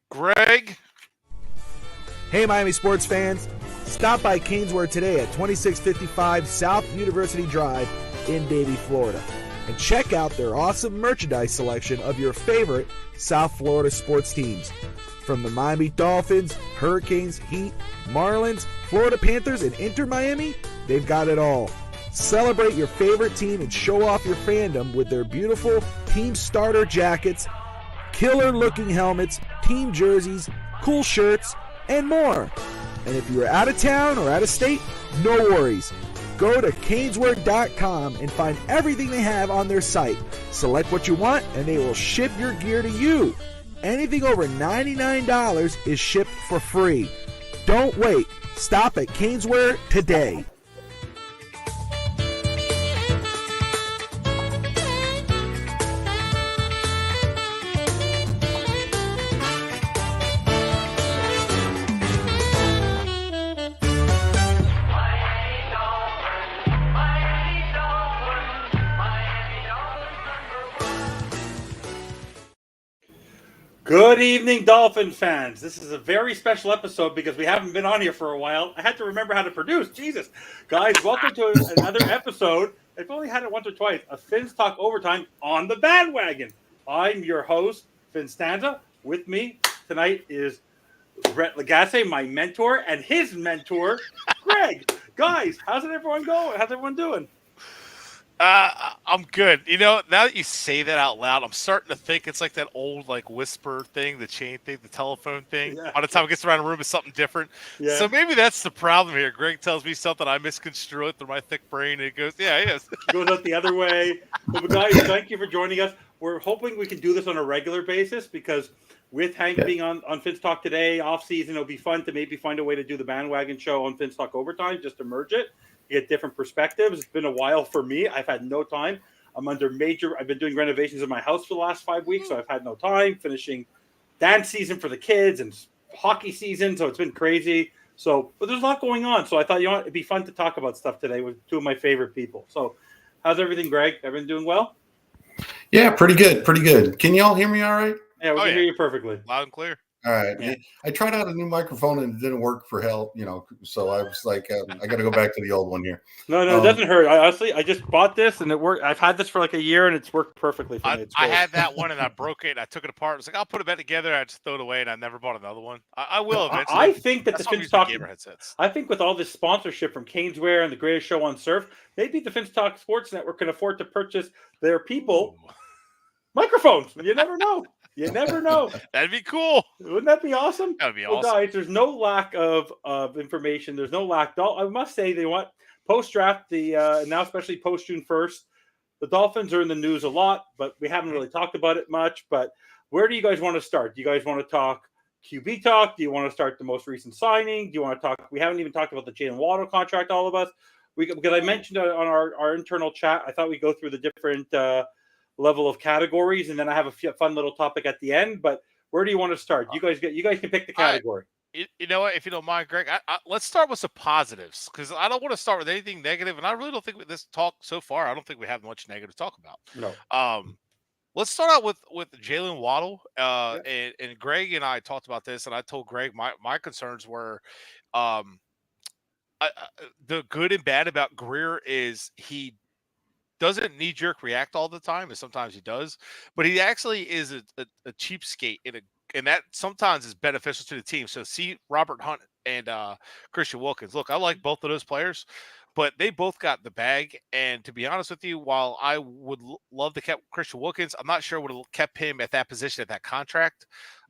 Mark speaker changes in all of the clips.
Speaker 1: Greg.
Speaker 2: Hey, Miami sports fans. Stop by Canesware today at 2655 South University Drive in Davie, Florida. And check out their awesome merchandise selection of your favorite South Florida sports teams. From the Miami Dolphins, Hurricanes, Heat, Marlins, Florida Panthers, and Inter Miami, they've got it all. Celebrate your favorite team and show off your fandom with their beautiful team starter jackets, killer-looking helmets, team jerseys, cool shirts, and more. And if you're out of town or out of state, no worries. Go to canesware.com and find everything they have on their site. Select what you want, and they will ship your gear to you. Anything over $99 is shipped for free. Don't wait. Stop at Canesware today.
Speaker 3: Good evening, Dolphin fans. This is a very special episode because we haven't been on here for a while. I had to remember how to produce. Jesus. Guys, welcome to another episode. I've only had it once or twice. A Fins Talk Overtime on the Bandwagon. I'm your host, Finstanza. With me tonight is Bret Lagasse, my mentor, and his mentor, Greg. Guys, how's everyone going? How's everyone doing?
Speaker 1: I'm good. You know, now that you say that out loud, I'm starting to think it's like that old whisper thing, the chain thing, the telephone thing.
Speaker 3: Yeah.
Speaker 1: By the time it gets around the room, it's something different.
Speaker 3: Yeah.
Speaker 1: So maybe that's the problem here. Greg tells me something, I misconstrue it through my thick brain, and it goes, yeah, yes.
Speaker 3: It goes out the other way. But guys, thank you for joining us. We're hoping we can do this on a regular basis because with Hank being on Fins Talk today, off season, it'll be fun to maybe find a way to do the Bandwagon show on Fins Talk Overtime just to merge it. Get different perspectives. It's been a while for me. I've had no time. I've been doing renovations in my house for the last 5 weeks, so I've had no time. Finishing dance season for the kids and hockey season, so it's been crazy. But there's a lot going on. So I thought, it'd be fun to talk about stuff today with two of my favorite people. So how's everything, Greg? Everyone doing well?
Speaker 4: Yeah, pretty good, pretty good. Can you all hear me all right?
Speaker 3: Yeah, we can hear you perfectly.
Speaker 1: Loud and clear.
Speaker 4: All right.
Speaker 3: Yeah.
Speaker 4: I tried out a new microphone and it didn't work for help, so I was like, I got to go back to the old one here.
Speaker 3: No, it doesn't hurt. I just bought this and it worked. I've had this for like a year and it's worked perfectly for me.
Speaker 1: I had that one and I broke it and I took it apart. I was like, I'll put it back together. I just throw it away and I never bought another one. I will eventually.
Speaker 3: I think that
Speaker 1: That's
Speaker 3: the
Speaker 1: why I'm
Speaker 3: Fins
Speaker 1: using
Speaker 3: Talk
Speaker 1: gamer headsets.
Speaker 3: I think with all this sponsorship from Canesware and the greatest show on surf, maybe the Fins Talk Sports Network can afford to purchase their people microphones. You never know. You never know.
Speaker 1: That'd be cool.
Speaker 3: Wouldn't that be awesome?
Speaker 1: That'd be
Speaker 3: Well,
Speaker 1: awesome.
Speaker 3: guys, there's no lack of information. There's no lack. I must say, they want post-draft, now especially post-June 1st, the Dolphins are in the news a lot, but we haven't really talked about it much. But where do you guys want to start? Do you guys want to talk QB talk? Do you want to start the most recent signing? Do you want to talk? We haven't even talked about the Jalen Waddle contract, all of us. Because I mentioned on our internal chat, I thought we'd go through the different level of categories, and then I have a fun little topic at the end. But where do you want to start? You guys can pick the category.
Speaker 1: You know what? If you don't mind, Greg, let's start with some positives because I don't want to start with anything negative, and I really don't think with this talk so far, I don't think we have much negative to talk about.
Speaker 3: No.
Speaker 1: Let's start out with Jalen Waddle. And Greg and I talked about this, and I told Greg my concerns were the good and bad about Greer is he doesn't knee-jerk react all the time, and sometimes he does, but he actually is a cheapskate, and that sometimes is beneficial to the team. So see Robert Hunt and Christian Wilkins. Look, I like both of those players, but they both got the bag, and to be honest with you, while I would love to keep Christian Wilkins, I'm not sure would have kept him at that position at that contract.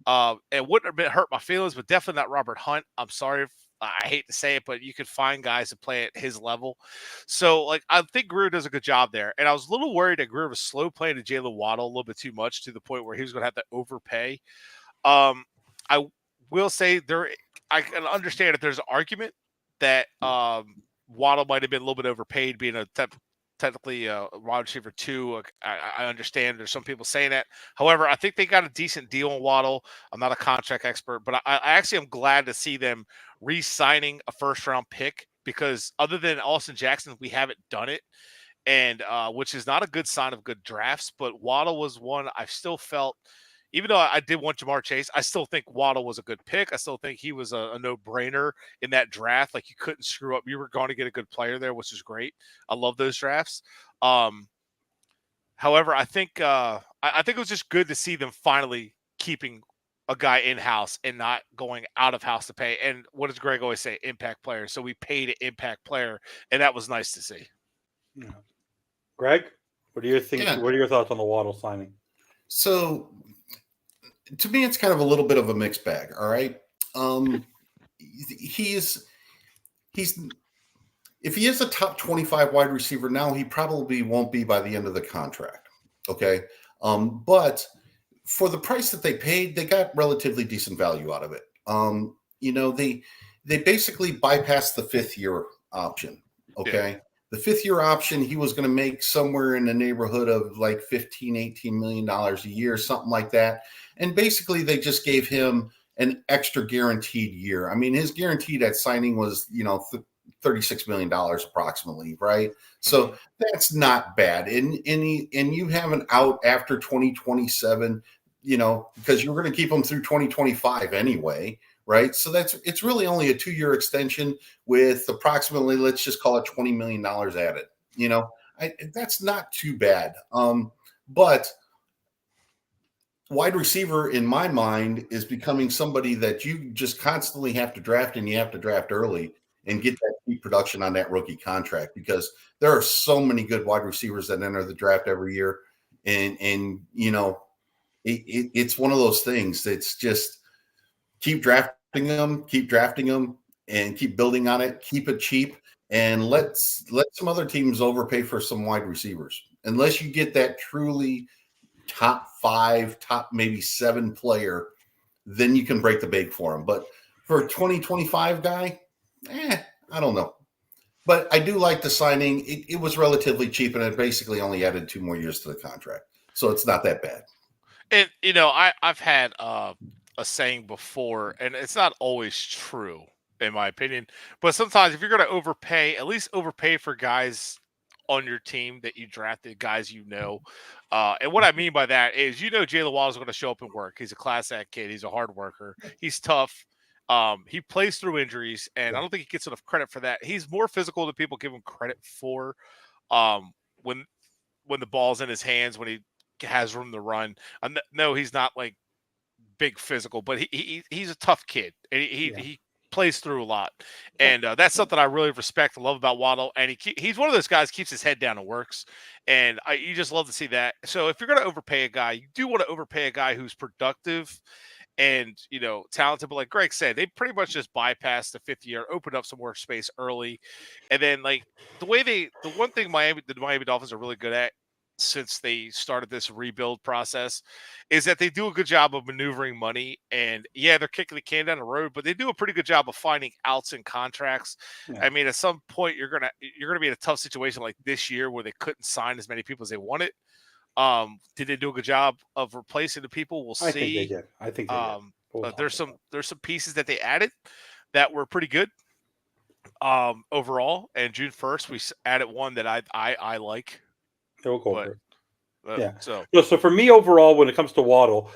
Speaker 1: It wouldn't have hurt my feelings, but definitely not Robert Hunt. I'm sorry I hate to say it, but you could find guys to play at his level. So, I think Greer does a good job there. And I was a little worried that Greer was slow playing to Jalen Waddle a little bit too much to the point where he was going to have to overpay. I will say I can understand if there's an argument that Waddle might have been a little bit overpaid being a technically wide receiver 2. I understand there's some people saying that. However, I think they got a decent deal on Waddle. I'm not a contract expert, but I actually am glad to see them re-signing a first-round pick because other than Austin Jackson, we haven't done it, and which is not a good sign of good drafts. But Waddle was one I still felt even though I did want Jamar Chase, I still think Waddle was a good pick. I still think he was a no-brainer in that draft. Like, you couldn't screw up. You were going to get a good player there, which is great. I love those drafts. However, I think it was just good to see them finally keeping a guy in-house and not going out of house to pay. And what does Greg always say? Impact player. So we paid an impact player, and that was nice to see.
Speaker 3: Yeah. Greg, what do you think?
Speaker 4: Yeah.
Speaker 3: What are your thoughts on the Waddle signing?
Speaker 4: So, to me, it's kind of a little bit of a mixed bag. All right, he's if he is a top 25 wide receiver now, he probably won't be by the end of the contract. Okay, but for the price that they paid, they got relatively decent value out of it. They basically bypassed the 5th year option. Okay. Yeah. The 5th year option, he was going to make somewhere in the neighborhood of like $15-18 million a year, something like that. And basically they just gave him an extra guaranteed year. I mean, his guaranteed at signing was, $36 million approximately, right? So that's not bad. And you have an out after 2027, because you're going to keep him through 2025 anyway. Right. So it's really only a 2-year extension with approximately, let's just call it $20 million added. That's not too bad. But wide receiver, in my mind, is becoming somebody that you just constantly have to draft, and you have to draft early and get that key production on that rookie contract, because there are so many good wide receivers that enter the draft every year. And it's one of those things that's just keep drafting them, and keep building on it. Keep it cheap, and let some other teams overpay for some wide receivers. Unless you get that truly top 5, top maybe 7 player, then you can break the bank for him. But for a 2025 guy, I don't know. But I do like the signing. It was relatively cheap, and it basically only added 2 more years to the contract, so it's not that bad.
Speaker 1: And I've had a saying before, and it's not always true in my opinion, but sometimes if you're going to overpay, at least overpay for guys on your team that you drafted, guys and what I mean by that is, Jaylen Waddle is going to show up and work. He's a class act kid. He's a hard worker. He's tough. He plays through injuries, and I don't think he gets enough credit for that. He's more physical than people give him credit for. When the ball's in his hands, when he has room to run. No, he's not like big physical, but he's a tough kid, and he plays through a lot, and that's something I really respect and love about Waddle. And he's one of those guys, keeps his head down and works, and you just love to see that. So if you're going to overpay a guy, you do want to overpay a guy who's productive and talented. But like Greg said, they pretty much just bypassed the 5th year, opened up some more space early, and then like the one thing the Miami Dolphins are really good at, since they started this rebuild process, is that they do a good job of maneuvering money. And they're kicking the can down the road, but they do a pretty good job of finding outs in contracts. Yeah. I mean, at some point you're gonna be in a tough situation like this year where they couldn't sign as many people as they wanted. Did they do a good job of replacing the people? We'll see.
Speaker 3: I think they did.
Speaker 1: But there's some pieces that they added that were pretty good overall. And June 1st, we added one that I like.
Speaker 3: We'll go for it.
Speaker 1: So
Speaker 3: for me overall, when it comes to Waddle,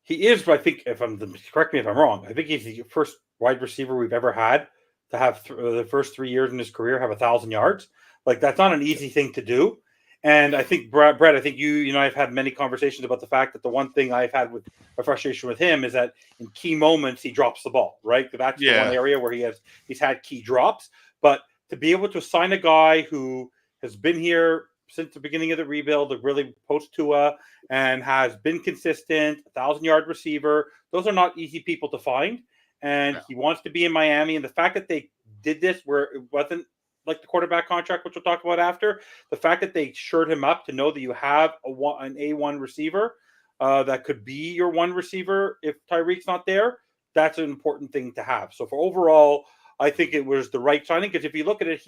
Speaker 3: he is, I think, correct me if I'm wrong, I think he's the first wide receiver we've ever had to have the first 3 years in his career have 1,000 yards. Like, that's not an easy thing to do. And I think Bret, I think you I've had many conversations about the fact that the one thing I've had with a frustration with him is that in key moments he drops the ball, right? That's the one area where he's had key drops. But to be able to sign a guy who has been here since the beginning of the rebuild, really post Tua, and has been consistent, 1,000-yard receiver. Those are not easy people to find. And he wants to be in Miami. And the fact that they did this where it wasn't like the quarterback contract, which we'll talk about after, the fact that they shored him up to know that you have an A1 receiver that could be your one receiver if Tyreek's not there, that's an important thing to have. So for overall, I think it was the right signing, because if you look at it,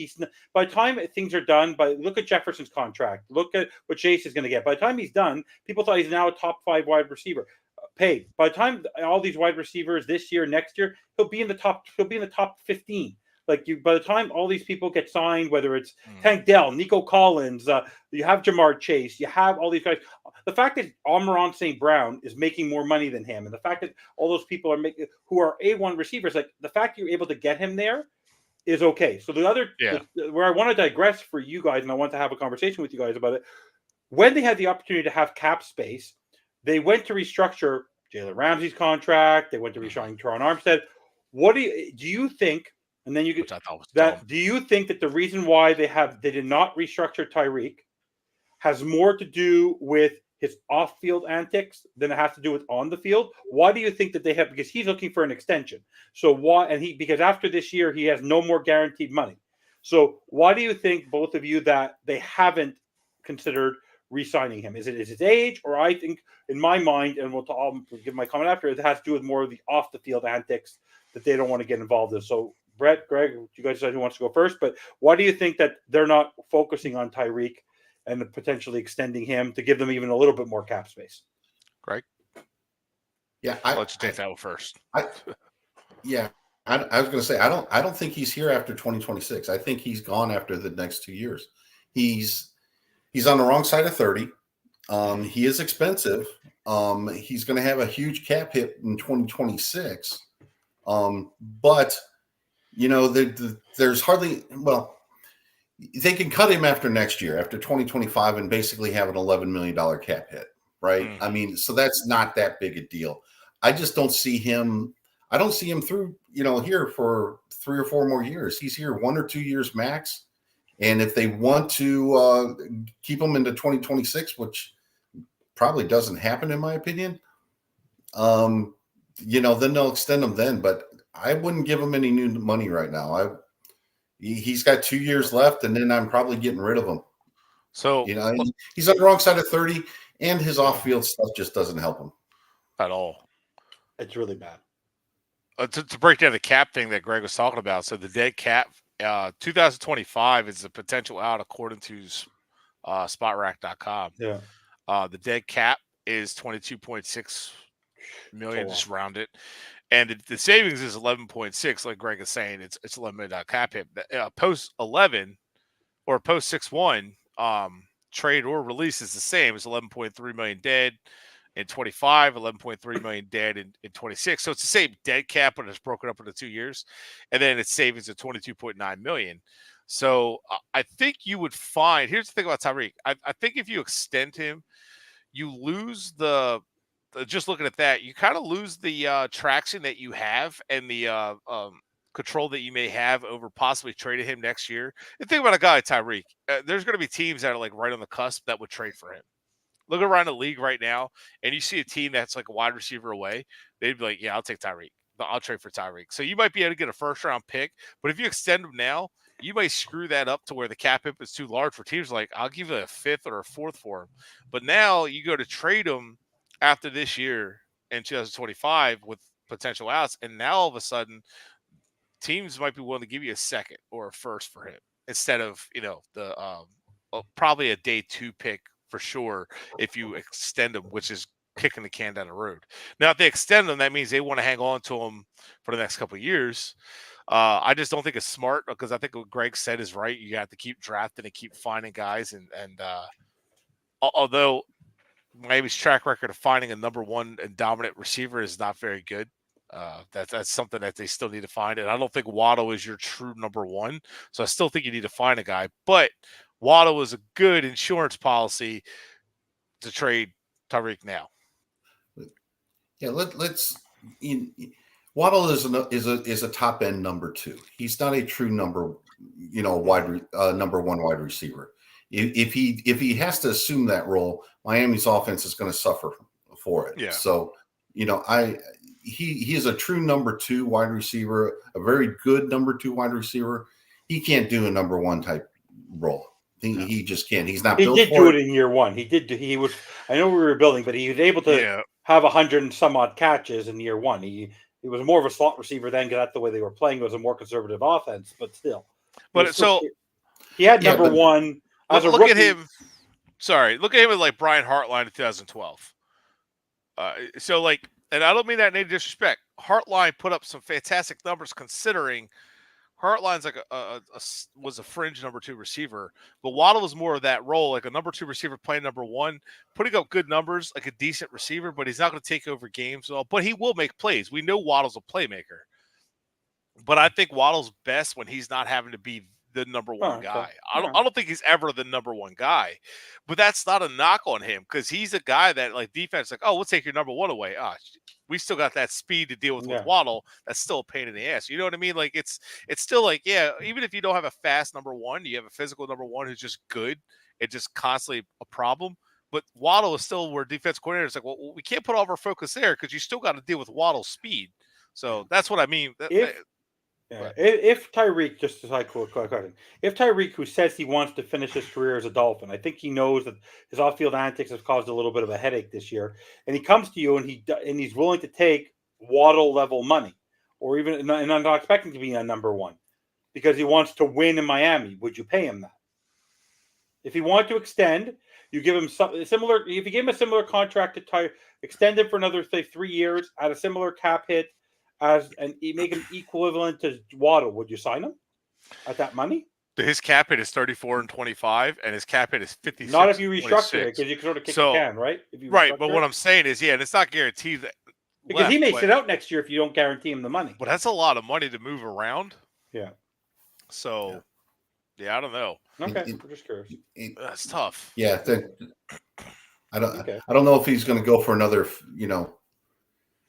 Speaker 3: by the time things are done, look at Jefferson's contract, look at what Chase is going to get. By the time he's done, people thought he's now a top 5 wide receiver paid. By the time all these wide receivers this year, next year, he'll be in the top 15. By the time all these people get signed, whether it's Tank Dell, Nico Collins, you have Jamar Chase, you have all these guys. the fact that Amon St. Brown is making more money than him, and the fact that all those people are making who are A1 receivers, like the fact you're able to get him there is okay. So the other where I want to digress for you guys, and I want to have a conversation with you guys about it. When they had the opportunity to have cap space, they went to restructure Jalen Ramsey's contract. They went to restructuring Teron Armstead. What do you think? And then you get that. Do you think that the reason why they did not restructure Tyreek has more to do with his off-field antics than it has to do with on the field? Why do you think that they have? Because he's looking for an extension. So why? And because after this year he has no more guaranteed money. So why do you think, both of you, that they haven't considered re-signing him? Is it his age, or I think in my mind, and I'll give my comment after, it has to do with more of the off-the-field antics that they don't want to get involved in. So Bret, Greg, you guys decide who wants to go first, but why do you think that they're not focusing on Tyreek and potentially extending him to give them even a little bit more cap space?
Speaker 1: Greg?
Speaker 4: Yeah,
Speaker 1: I'll let you take that one first.
Speaker 4: I was going to say, I don't think he's here after 2026. I think he's gone after the next 2 years. He's on the wrong side of 30. He is expensive. He's going to have a huge cap hit in 2026. But there's hardly, they can cut him after next year, after 2025, and basically have an $11 million cap hit, right? Mm-hmm. I mean, so that's not that big a deal. I just don't see him. I don't see him through, here for 3 or 4 more years. He's here 1 or 2 years max. And if they want to keep him into 2026, which probably doesn't happen in my opinion, then they'll extend him then. But I wouldn't give him any new money right now. He's got 2 years left, and then I'm probably getting rid of him.
Speaker 1: So
Speaker 4: he's on the wrong side of 30, and his off-field stuff just doesn't help him
Speaker 1: at all.
Speaker 3: It's really bad.
Speaker 1: To break down the cap thing that Greg was talking about, so the dead cap, 2025 is the potential out according to spotrack.com.
Speaker 3: Yeah.
Speaker 1: The dead cap is 22.6 million, just round it. And the savings is 11.6, like Greg is saying. It's $11 million cap hit. Post 11 or post 6-1, trade or release is the same. It's 11.3 million dead in 25, 11.3 million dead in 26. So it's the same dead cap, but it's broken up into 2 years. And then its savings of 22.9 million. So I think you would find, here's the thing about Tyreek. I think if you extend him, you lose just looking at that, you kind of lose the traction that you have and the control that you may have over possibly trading him next year. And think about a guy like Tyreek. There's going to be teams that are like right on the cusp that would trade for him. Look around the league right now, and you see a team that's like a wide receiver away. They'd be like, yeah, I'll take Tyreek. I'll trade for Tyreek. So you might be able to get a first-round pick, but if you extend him now, you might screw that up to where the cap hit is too large for teams like, I'll give you a 5th or a 4th for him. But now you go to trade him after this year in 2025 with potential outs, and now all of a sudden teams might be willing to give you a 2nd or a 1st for him instead of the probably a day 2 pick for sure if you extend them, which is kicking the can down the road. Now if they extend them, that means they want to hang on to them for the next couple of years. I just don't think it's smart, because I think what Greg said is right. You have to keep drafting and keep finding guys, and although Miami's track record of finding a number 1 and dominant receiver is not very good. That's something that they still need to find. And I don't think Waddle is your true number 1. So I still think you need to find a guy. But Waddle is a good insurance policy to trade Tyreek now.
Speaker 4: Yeah, Waddle is a top end number 2. He's not a true number 1 wide receiver. If he has to assume that role, Miami's offense is going to suffer for it. Yeah. So, he is a true number 2 wide receiver, a very good number 2 wide receiver. He can't do a number 1 type role. He just can't. He's not.
Speaker 3: He did do it in year 1. He was. I know we were building, but he was able to have 100 and some odd catches in year 1. He was more of a slot receiver then, because that's the way they were playing. It was a more conservative offense, but still.
Speaker 1: But
Speaker 3: he had number 1.
Speaker 1: Look at him. Sorry, look at him with like Brian Hartline in 2012. And I don't mean that in any disrespect. Hartline put up some fantastic numbers considering Hartline's like was a fringe number 2 receiver, but Waddle was more of that role, like a number 2 receiver playing number 1, putting up good numbers, like a decent receiver, but he's not going to take over games at all. But he will make plays. We know Waddle's a playmaker, but I think Waddle's best when he's not having to be the number 1 guy. I don't think he's ever the number 1 guy, but that's not a knock on him because he's a guy that like defense, like, oh, we'll take your number 1 away. We still got that speed to deal with Waddle. That's still a pain in the ass. You know what I mean? Like it's still like, yeah, even if you don't have a fast number 1, you have a physical number 1 who's just good. It's just constantly a problem. But Waddle is still where defense coordinator is like, well, we can't put all of our focus there because you still got to deal with Waddle's speed. So that's what I mean.
Speaker 3: If Tyreek, just as I quote, if Tyreek, who says he wants to finish his career as a Dolphin, I think he knows that his off-field antics have caused a little bit of a headache this year, and he comes to you and he's willing to take Waddle level money, or even, and I'm not expecting to be a number 1, because he wants to win in Miami. Would you pay him that? If he wanted to extend, you give him something similar. If you gave him a similar contract to Tyreek, extend him for another 3 years at a similar cap hit, and make him equivalent to Waddle, would you sign him at that money?
Speaker 1: His cap hit is 34 and 25, and his cap hit is 56.
Speaker 3: Not if you restructure it, because you can sort of kick the can, right?
Speaker 1: Right, but what I'm saying is, and it's not guaranteed that
Speaker 3: because he may sit out next year if you don't guarantee him the money.
Speaker 1: But that's a lot of money to move around.
Speaker 3: Yeah.
Speaker 1: So, I don't know.
Speaker 3: Okay, we're just curious.
Speaker 1: That's tough.
Speaker 4: Yeah, I don't know if he's going to go for another.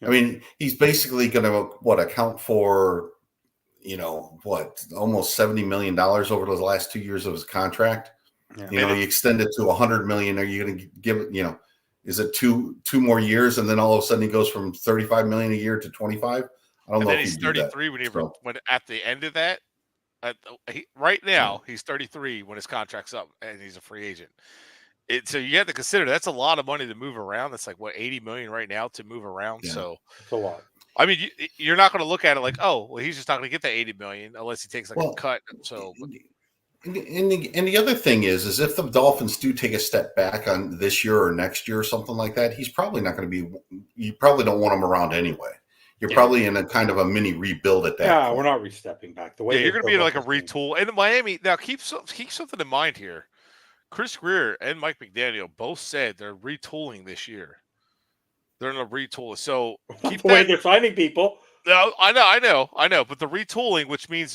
Speaker 4: I mean, he's basically going to account for, almost $70 million over the last 2 years of his contract. Yeah. You extend it to $100 million. Are you going to give it? Is it two more years, and then all of a sudden he goes from $35 million a year to 25? I don't know.
Speaker 1: And then he's 33 when at the end of that. Right now, he's 33 when his contract's up, and he's a free agent. So you have to consider that's a lot of money to move around. That's like $80 million right now to move around. Yeah, so
Speaker 3: it's a lot.
Speaker 1: I mean, you're not going to look at it like, oh, well, he's just not going to get that $80 million unless he takes a cut. So,
Speaker 4: and the other thing is if the Dolphins do take a step back on this year or next year or something like that, he's probably not going to be. You probably don't want him around anyway. You're probably in a kind of a mini rebuild at that.
Speaker 3: Yeah,
Speaker 4: point.
Speaker 3: We're not re-stepping back. The way
Speaker 1: you're going to be in like a retool. And in Miami, now keep something in mind here. Chris Greer and Mike McDaniel both said they're retooling this year. They're in a retool. So
Speaker 3: keep the way they're signing people.
Speaker 1: No, I know. But the retooling, which means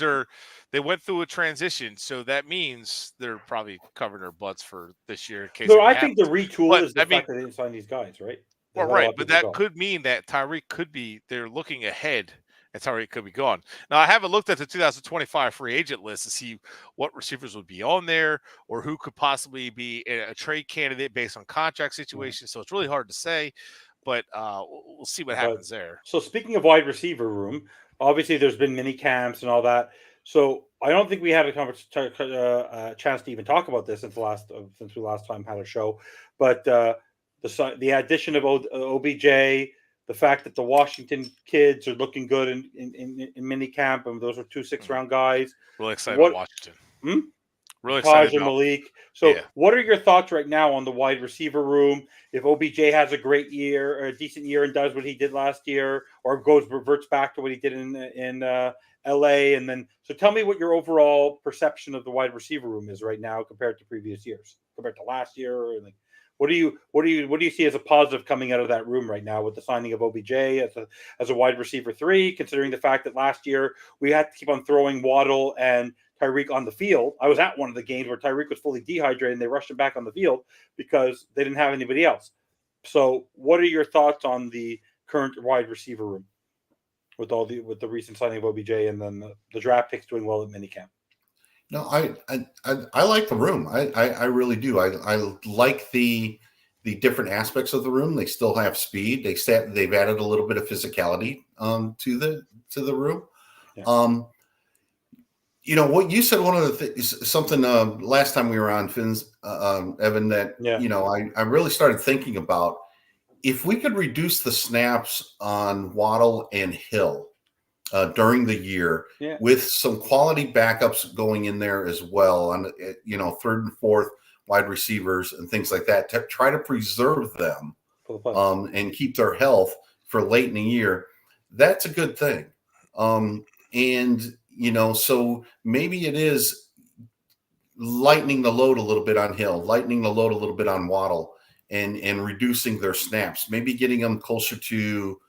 Speaker 1: they went through a transition, so that means they're probably covering their butts for this year. In case
Speaker 3: I think the retool is the fact that they didn't sign these guys, right?
Speaker 1: Well, right, but that could mean that Tyreek could be. They're looking ahead. And Tyreek could be gone. Now, I haven't looked at the 2025 free agent list to see what receivers would be on there or who could possibly be a trade candidate based on contract situations. So it's really hard to say, but we'll see what happens there.
Speaker 3: So speaking of wide receiver room, obviously there's been mini camps and all that. So I don't think we had a chance to even talk about this since we last time had a show. But the addition of OBJ. The fact that the Washington kids are looking good in mini camp, and those are 2 6-round guys.
Speaker 1: Really excited about Washington. Really
Speaker 3: excited about Malik. So, what are your thoughts right now on the wide receiver room? If OBJ has a great year, or a decent year, and does what he did last year, or reverts back to what he did in LA, and then tell me what your overall perception of the wide receiver room is right now compared to previous years, compared to last year, and What do you see as a positive coming out of that room right now with the signing of OBJ as a wide receiver 3, considering the fact that last year we had to keep on throwing Waddle and Tyreek on the field? I was at one of the games where Tyreek was fully dehydrated and they rushed him back on the field because they didn't have anybody else. So what are your thoughts on the current wide receiver room with the recent signing of OBJ and then the draft picks doing well at minicamp?
Speaker 4: No, I like the room. I really do. I like the different aspects of the room. They still have speed. They've added a little bit of physicality to the room. Yeah. What you said. One of the things, something last time we were on Fins, Evan, that I really started thinking about if we could reduce the snaps on Waddle and Hill. During the year, with some quality backups going in there as well on, third and fourth wide receivers and things like that, to try to preserve them and keep their health for late in the year. That's a good thing. And So maybe it is lightening the load a little bit on Hill, lightening the load a little bit on Waddle, and reducing their snaps, maybe getting them closer to,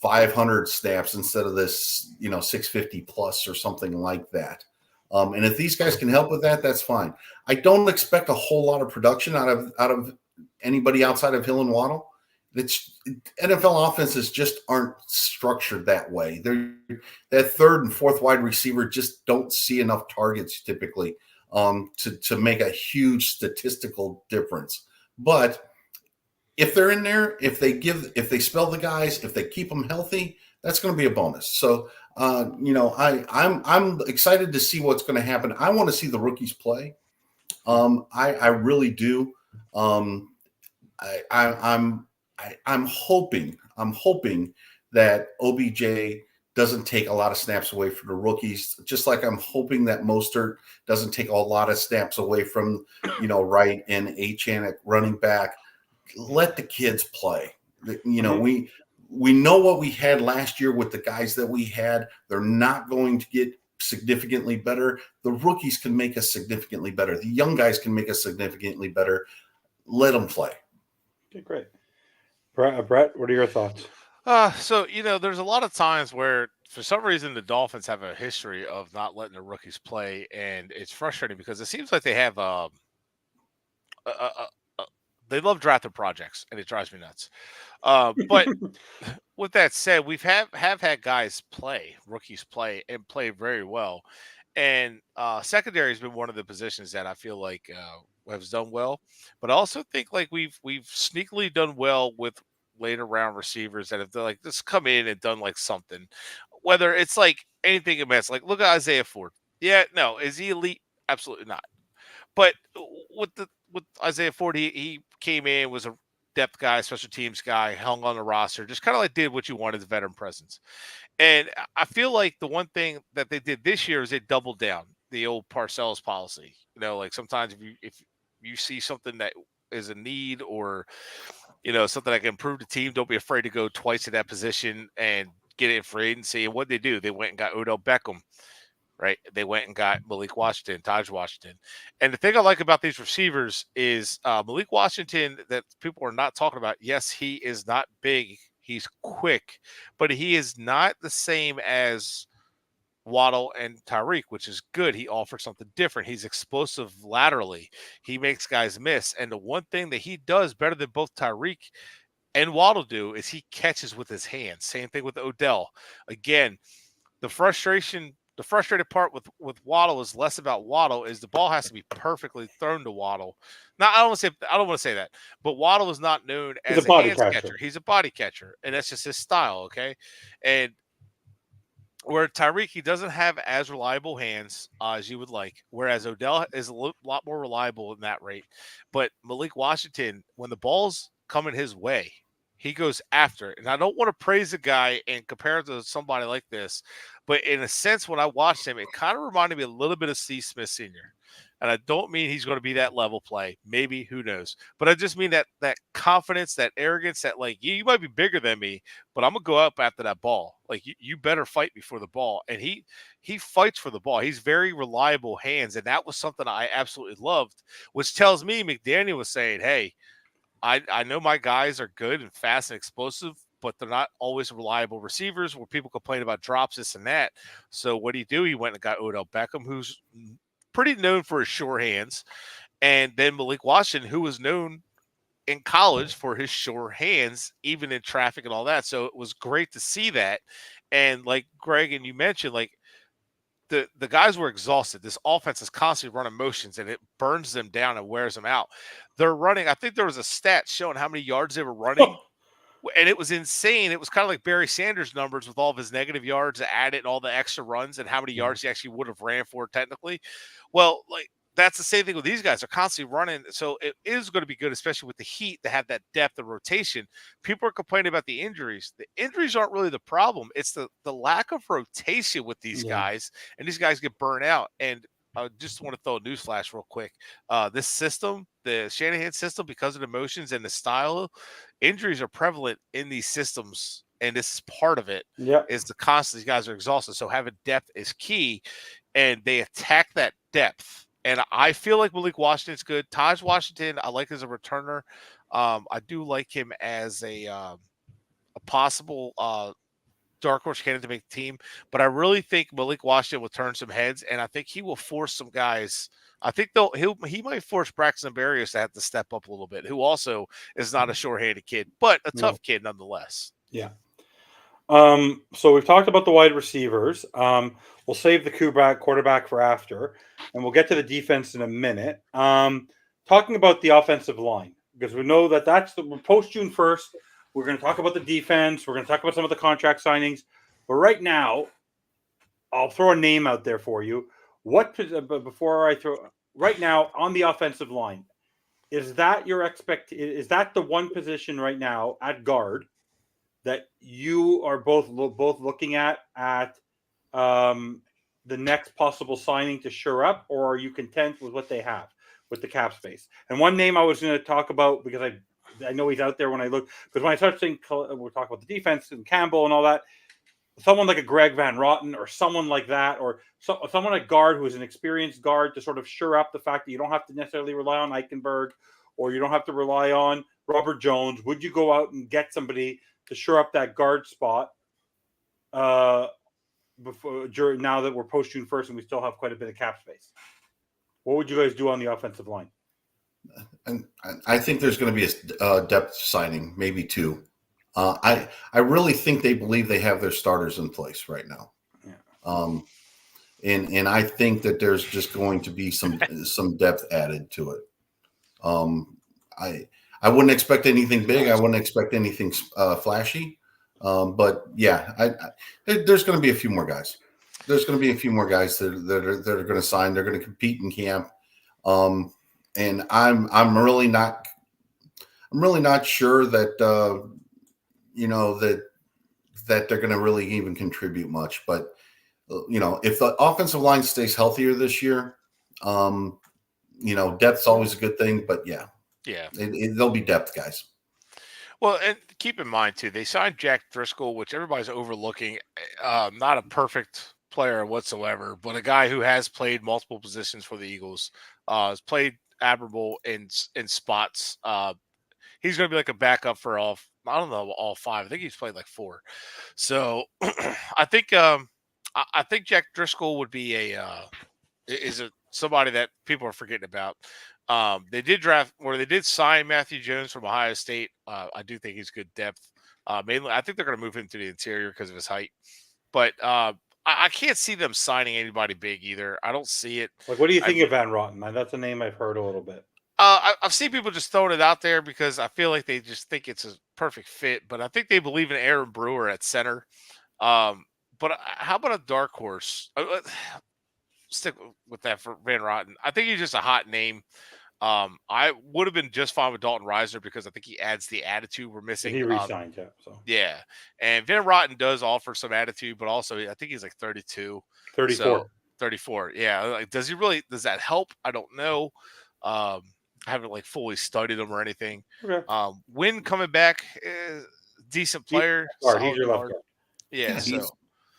Speaker 4: 500 snaps instead of this, 650 plus or something like that. And if these guys can help with that, that's fine. I don't expect a whole lot of production out of anybody outside of Hill and Waddle. NFL offenses just aren't structured that way. That third and fourth wide receiver just don't see enough targets typically to make a huge statistical difference. But if they're in there, if they spell the guys, if they keep them healthy, that's going to be a bonus. So I'm excited to see what's going to happen. I want to see the rookies play. I really do. I'm hoping that OBJ doesn't take a lot of snaps away from the rookies, just like I'm hoping that Mostert doesn't take a lot of snaps away from, Wright and Achane at running back. Let the kids play. We know what we had last year with the guys that we had. They're not going to get significantly better. The rookies can make us significantly better. The young guys can make us significantly better. Let them play.
Speaker 3: Okay, great. Bret, what are your thoughts?
Speaker 1: So there's a lot of times where, for some reason, the Dolphins have a history of not letting the rookies play, and it's frustrating because it seems like they have they love drafting projects, and it drives me nuts. But with that said, we've have had guys play, rookies play, and play very well. And secondary has been one of the positions that I feel like has done well. But I also think like we've sneakily done well with later round receivers that have done, like, just come in and done like something. Whether it's like anything immense, like look at Isaiah Ford. Yeah, no, is he elite? Absolutely not. But with Isaiah Ford, he came in, was a depth guy, special teams guy, hung on the roster, just kind of like did what you wanted, the veteran presence. And I feel like the one thing that they did this year is they doubled down the old Parcells policy. Like sometimes if you see something that is a need, or something that can improve the team, don't be afraid to go twice in that position and get it in free agency. And what they do, they went and got Odell Beckham. Right. They went and got Malik Washington, Taj Washington. And the thing I like about these receivers is Malik Washington that people are not talking about. Yes, he is not big. He's quick, but he is not the same as Waddle and Tyreek, which is good. He offers something different. He's explosive laterally. He makes guys miss. And the one thing that he does better than both Tyreek and Waddle do is he catches with his hands. Same thing with Odell. Again, the frustrated part with Waddle is less about Waddle, is the ball has to be perfectly thrown to Waddle. Now, I don't want to say that, but Waddle is not known as a hands catcher. He's a body catcher, and that's just his style. Okay. And where Tyreek, he doesn't have as reliable hands as you would like, whereas Odell is a lot more reliable in that rate. But Malik Washington, when the ball's coming his way, he goes after it. And I don't want to praise a guy and compare it to somebody like this, but in a sense, when I watched him, it kind of reminded me a little bit of Steve Smith Sr. And I don't mean he's going to be that level play. Maybe, who knows? But I just mean that confidence, that arrogance, that like, you might be bigger than me, but I'm going to go up after that ball. Like, you better fight me for the ball. And he fights for the ball. He's very reliable hands. And that was something I absolutely loved, which tells me McDaniel was saying, hey, I know my guys are good and fast and explosive, but they're not always reliable receivers where people complain about drops, this and that. So what do? He went and got Odell Beckham, who's pretty known for his sure hands. And then Malik Washington, who was known in college for his sure hands, even in traffic and all that. So it was great to see that. And like Greg and you mentioned, like, the guys were exhausted. This offense is constantly running motions, and it burns them down and wears them out. They're running. I think there was a stat showing how many yards they were running, and it was insane. It was kind of like Barry Sanders' numbers with all of his negative yards added and all the extra runs and how many yards he actually would have ran for technically. Well, like, that's the same thing with these guys. They're constantly running. So it is going to be good, especially with the Heat, to have that depth of rotation. People are complaining about the injuries. The injuries aren't really the problem. It's the lack of rotation with these guys, and these guys get burnt out. And I just want to throw a newsflash real quick. This system, the Shanahan system, because of the motions and the style, injuries are prevalent in these systems and this is part of it.
Speaker 3: Yeah.
Speaker 1: Is the constant these guys are exhausted, so having depth is key, and they attack that depth. And I feel like Malik Washington's good. Taj Washington, I like as a returner. I do like him as a possible dark horse candidate to make the team, but I really think Malik Washington will turn some heads, and I think he will force some guys. I think he might force Braxton Berrios to have to step up a little bit, who also is not a short-handed kid, but a tough kid nonetheless.
Speaker 3: Yeah. So we've talked about the wide receivers. We'll save the quarterback for after, and we'll get to the defense in a minute. Talking about the offensive line, because we know that we're post June 1st. We're going to talk about the defense. We're going to talk about some of the contract signings. But right now, I'll throw a name out there for you. Right now on the offensive line, is that is that the one position right now at guard that you are both looking at the next possible signing to shore up, or are you content with what they have with the cap space? And one name I was going to talk about, because I know he's out there when I look, because when I start saying we'll talk about the defense and Campbell and all that, someone like a Greg Van Roten or someone like that, or someone at guard who is an experienced guard to sort of shore up the fact that you don't have to necessarily rely on Eichenberg, or you don't have to rely on Robert Jones. Would you go out and get somebody to shore up that guard spot now that we're post June 1st and we still have quite a bit of cap space? What would you guys do on the offensive line?
Speaker 4: And I think there's going to be a depth signing, maybe two. I really think they believe they have their starters in place right now. Yeah. And I think that there's just going to be some depth added to it. I wouldn't expect anything big. I wouldn't expect anything flashy. But yeah, there's going to be a few more guys. There's going to be a few more guys that are going to sign. They're going to compete in camp. And I'm really not sure that that they're going to really even contribute much. But if the offensive line stays healthier this year, depth's always a good thing. But yeah, there'll be depth, guys.
Speaker 1: Well, and keep in mind too, they signed Jack Driscoll, which everybody's overlooking. Not a perfect player whatsoever, but a guy who has played multiple positions for the Eagles. Has played admirable in spots. He's going to be like a backup for all five. I think he's played like four. So I think Jack Driscoll would be somebody that people are forgetting about. They did sign Matthew Jones from Ohio State. I do think he's good depth. Mainly, I think they're going to move him to the interior because of his height. But I can't see them signing anybody big either. I don't see it.
Speaker 3: Like, what do you think of Van Roten? That's a name I've heard a little bit.
Speaker 1: I've seen people just throwing it out there because I feel like they just think it's a perfect fit. But I think they believe in Aaron Brewer at center. But how about a dark horse? Stick with that for Van Roten. I think he's just a hot name. I would have been just fine with Dalton Risner because I think he adds the attitude we're missing.
Speaker 3: He re-signed,
Speaker 1: yeah. And Van Roten does offer some attitude, but also I think he's like 32.
Speaker 3: 34.
Speaker 1: So, 34. Yeah. Like, does that help? I don't know. I haven't like fully studied him or anything.
Speaker 3: Okay.
Speaker 1: Wynn coming back, decent player.
Speaker 3: He's your left guard.
Speaker 1: Yeah.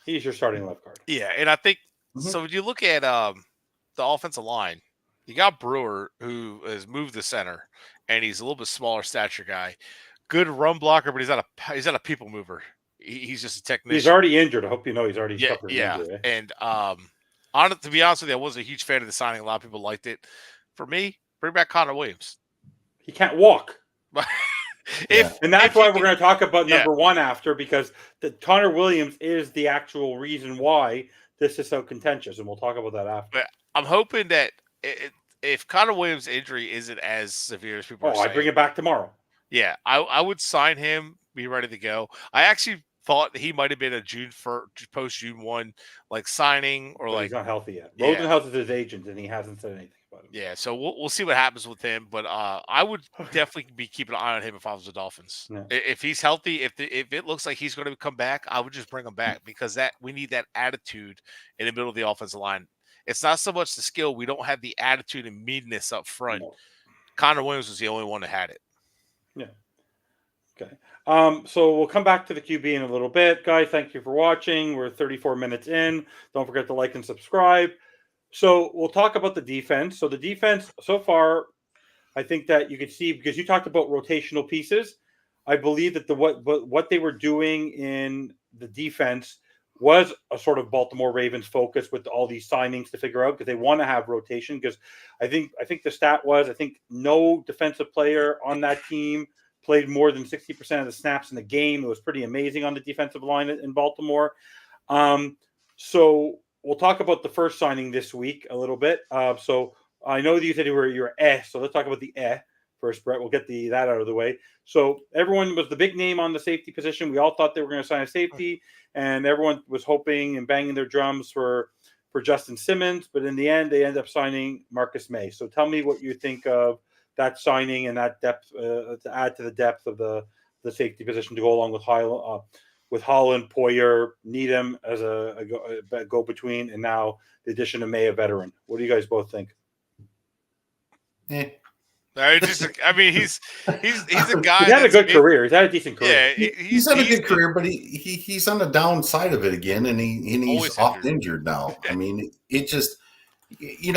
Speaker 3: He's your starting left guard.
Speaker 1: Yeah. And I think, so if you look at the offensive line, you got Brewer, who has moved to center, and he's a little bit smaller stature guy. Good run blocker, but he's not a people mover. He's just a technician.
Speaker 3: He's already injured. I hope you know he's already suffered an injury.
Speaker 1: And to be honest with you, I wasn't a huge fan of the signing. A lot of people liked it. For me, bring back Connor Williams.
Speaker 3: He can't walk. And that's why we're going to talk about number one after, because Connor Williams is the actual reason why this is so contentious, and we'll talk about that after.
Speaker 1: But I'm hoping that if Connor Williams' injury isn't as severe as people are saying,
Speaker 3: I bring it back tomorrow.
Speaker 1: Yeah, I would sign him, be ready to go. I actually thought he might have been a post June 1 like signing, or like
Speaker 3: he's not healthy yet. Rosenhaus is his agent, and he hasn't said anything about him.
Speaker 1: Yeah, so we'll see what happens with him. But I would definitely be keeping an eye on him if I was the Dolphins. Yeah. If he's healthy, if it looks like he's going to come back, I would just bring him back, because we need that attitude in the middle of the offensive line. It's not so much the skill. We don't have the attitude and meanness up front. No. Connor Williams was the only one that had it.
Speaker 3: Yeah. Okay. So we'll come back to the QB in a little bit. Guys, thank you for watching. We're 34 minutes in. Don't forget to like and subscribe. So we'll talk about the defense. So the defense so far, I think that you could see, because you talked about rotational pieces. I believe that what they were doing in the defense was a sort of Baltimore Ravens focus with all these signings to figure out, because they want to have rotation. Because I think the stat was, I think no defensive player on that team played more than 60% of the snaps in the game. It was pretty amazing on the defensive line in Baltimore. So we'll talk about the first signing this week a little bit. So I know that you said you're so let's talk about the first, Bret. We'll get that out of the way. So everyone was the big name on the safety position. We all thought they were going to sign a safety, and everyone was hoping and banging their drums for Justin Simmons. But in the end, they end up signing Marcus May. So tell me what you think of that signing and that depth to add to the depth of the safety position to go along with Holland, Poyer, Needham as a go-between, and now the addition of May, a veteran. What do you guys both think?
Speaker 1: He's a guy.
Speaker 3: He's had a good career. He's had a decent career.
Speaker 1: Yeah,
Speaker 4: he's had a good career, but he's on the downside of it again, and he's off injured now. I mean, it just, he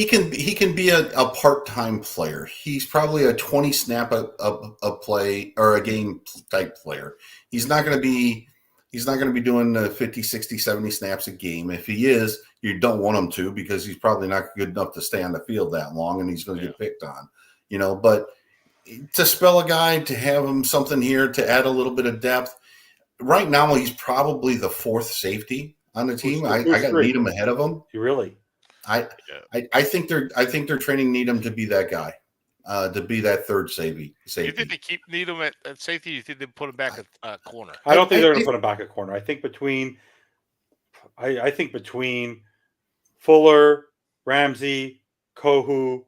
Speaker 4: can be a part-time player. He's probably a 20 snap a play or a game type player. He's not going to be doing 50, 60, 70 snaps a game. If he is, you don't want him to, because he's probably not good enough to stay on the field that long, and he's going to get picked on, but to spell a guy, to have him something here to add a little bit of depth. Right now, he's probably the fourth safety on the team. I got Needham ahead of him.
Speaker 3: You really?
Speaker 4: I think they're training Needham to be that guy, to be that third safety.
Speaker 1: You think they keep Needham at safety? You think they put him back at corner?
Speaker 3: I don't think they're going to put him back at corner. I think between Fuller, Ramsey, Kohu,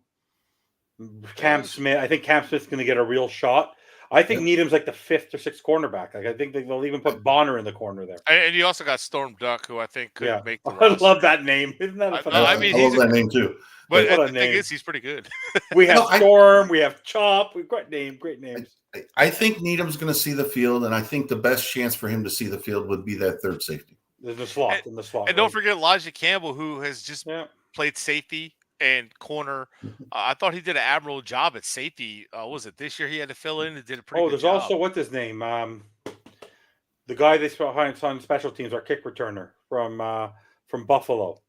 Speaker 3: Cam Smith. I think Cam Smith's going to get a real shot. I think Needham's like the fifth or sixth cornerback. Like, I think they'll even put Bonner in the corner there.
Speaker 1: And you also got Storm Duck, who I think could make the
Speaker 3: roster. I love that name. Isn't that a fun name?
Speaker 4: I love that name too.
Speaker 1: But the thing is, he's pretty good.
Speaker 3: We have Storm, we have Chop. We've got great names.
Speaker 4: I think Needham's going to see the field, and I think the best chance for him to see the field would be that third safety.
Speaker 3: In the slot.
Speaker 1: And don't forget Elijah Campbell, who has just played safety and corner. I thought he did an admirable job at safety. Was it this year he had to fill in and did a pretty good job?
Speaker 3: There's also, what's his name? The guy they on special teams, our kick returner from Buffalo.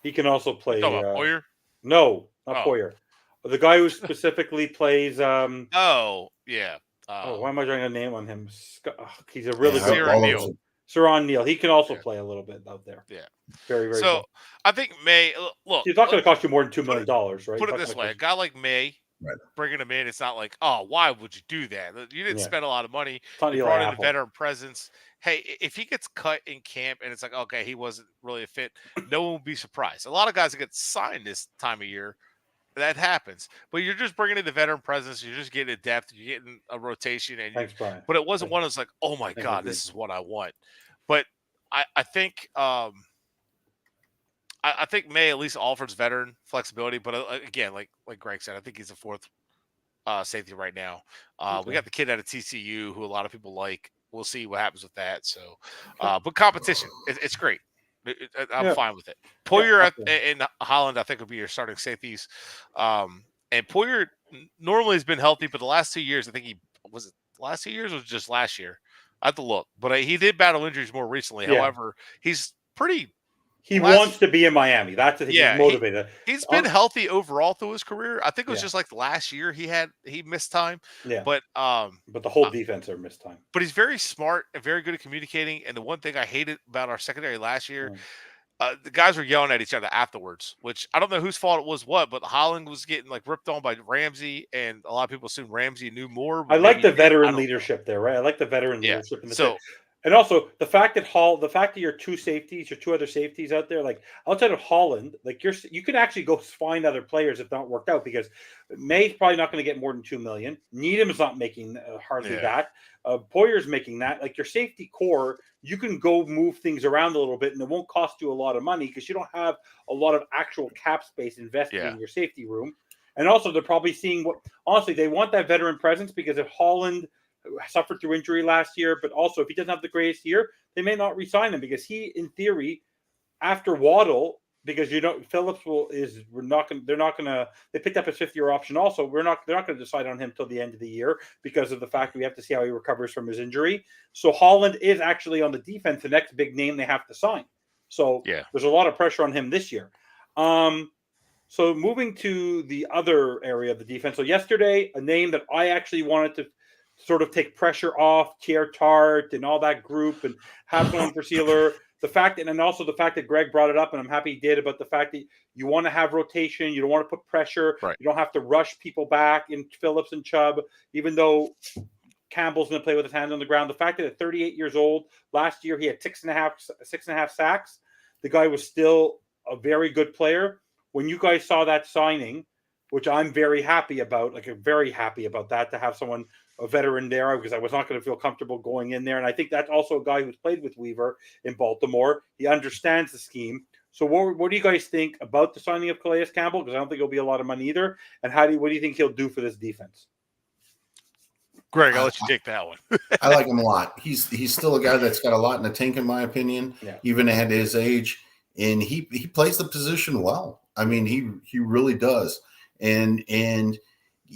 Speaker 3: He can also play.
Speaker 1: Poyer?
Speaker 3: No, not Poyer. The guy who specifically plays.
Speaker 1: Why
Speaker 3: am I drawing a name on him? He's a really good. Saron Neal. He can also play a little bit out there.
Speaker 1: Yeah.
Speaker 3: Very, very
Speaker 1: So,
Speaker 3: cool.
Speaker 1: I think May, look.
Speaker 3: He's not going to cost you more than $2 million, right?
Speaker 1: Put it this way. A guy like May, bringing him in, it's not like, why would you do that? You didn't spend a lot of money. You brought in a veteran presence. Hey, if he gets cut in camp and it's like, okay, he wasn't really a fit, no one will be surprised. A lot of guys that get signed this time of year, that happens. But you're just bringing in the veteran presence. You're just getting a depth. You're getting a rotation.
Speaker 3: Thanks, Brian.
Speaker 1: But it wasn't one that's like, oh, my God, this is what I want. But I think I think May at least offers veteran flexibility. But again, like Greg said, I think he's the fourth safety right now. We got the kid out of TCU who a lot of people like. We'll see what happens with that. So, but competition, it's great. I'm fine with it. Poyer and Holland, I think, would be your starting safeties. And Poyer normally has been healthy, but the last 2 years, I think last 2 years or just last year? I have to look. But he did battle injuries more recently. Yeah. However, he's pretty.
Speaker 3: He wants to be in Miami. That's the thing. He's motivated.
Speaker 1: He's been healthy overall through his career. I think it was just like last year he missed time.
Speaker 3: Yeah.
Speaker 1: But
Speaker 3: the whole defense are missed time.
Speaker 1: But he's very smart and very good at communicating. And the one thing I hated about our secondary last year, the guys were yelling at each other afterwards, which I don't know whose fault it was but Holland was getting like ripped on by Ramsey, and a lot of people assumed Ramsey knew more.
Speaker 3: I like the veteran leadership there, right? I like the veteran leadership in the and also the fact that your two other safeties out there, like outside of Holland, like you can actually go find other players if not worked out, because May's probably not going to get more than $2 million. Needham is not making hardly that. Poyer's making that. Like your safety core, you can go move things around a little bit, and it won't cost you a lot of money because you don't have a lot of actual cap space invested in your safety room. And also, they're probably seeing what, honestly, they want that veteran presence because if Holland suffered through injury last year, but also if he doesn't have the greatest year, they may not re-sign him because he, in theory, after Waddle, because Phillips they picked up his 5th-year option also. They're not going to decide on him till the end of the year because of the fact that we have to see how he recovers from his injury. So Holland is actually on the defense, the next big name they have to sign. So there's a lot of pressure on him this year. So moving to the other area of the defense. So yesterday, a name that I actually wanted to sort of take pressure off Tier Tart and all that group and have someone for Sealer. The fact, and also the fact that Greg brought it up, and I'm happy he did, about the fact that you want to have rotation, you don't want to put pressure, you don't have to rush people back in Phillips and Chubb, even though Campbell's going to play with his hands on the ground. The fact that at 38 years old, last year he had 6.5 sacks. The guy was still a very good player. When you guys saw that signing, which I'm very happy about, very happy about that, to have someone, a veteran there, because I was not going to feel comfortable going in there. And I think that's also a guy who's played with Weaver in Baltimore. He understands the scheme. So what do you guys think about the signing of Calais Campbell? Because I don't think it'll be a lot of money either. And what do you think he'll do for this defense?
Speaker 1: Greg, I'll let you take that one.
Speaker 4: I like him a lot. He's still a guy that's got a lot in the tank, in my opinion, even at his age. And he plays the position well. I mean, he really does. And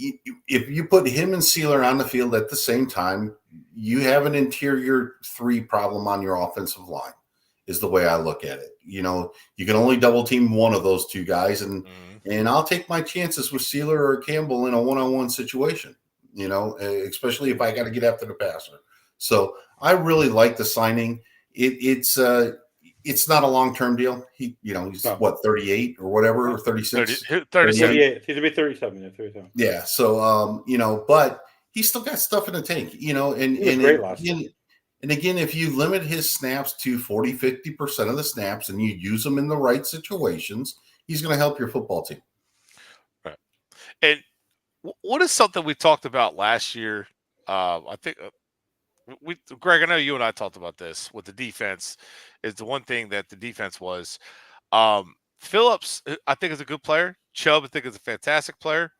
Speaker 4: if you put him and Sealer on the field at the same time, you have an interior 3 problem on your offensive line, is the way I look at it. You can only double team one of those 2 guys, and I'll take my chances with Sealer or Campbell in a one-on-one situation, especially if I got to get after the passer. So I really like the signing. It's not a long-term deal. He's 38 or whatever, or 36?
Speaker 3: 38. He's going to be 37. 37.
Speaker 4: Yeah. So, but he's still got stuff in the tank, and again, if you limit his snaps to 40, 50% of the snaps and you use them in the right situations, he's going to help your football team.
Speaker 1: Right. And what is something we talked about last year? I think Greg, I know you and I talked about this with the defense. Is the one thing that the defense was. Phillips, I think, is a good player. Chubb, I think, is a fantastic player.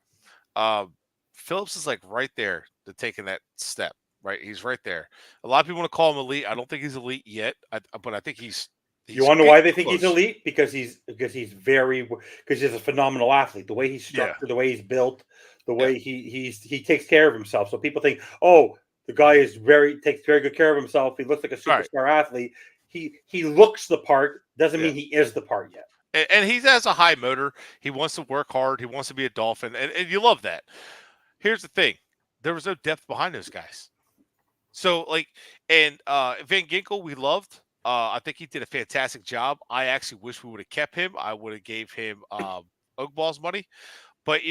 Speaker 1: Phillips is right there to taking that step. Right, he's right there. A lot of people want to call him elite. I don't think he's elite yet, but I think he's
Speaker 3: you want to know why they think he's elite? Because he's a phenomenal athlete. The way he's structured, the way he's built, the way he takes care of himself. So people think, oh, the guy takes very good care of himself. He looks like a superstar athlete. He looks the part. Doesn't mean he is the part yet.
Speaker 1: And he has a high motor. He wants to work hard. He wants to be a Dolphin, and you love that. Here's the thing: there was no depth behind those guys. So Van Ginkel, we loved. I think he did a fantastic job. I actually wish we would have kept him. I would have gave him Ogball's money. But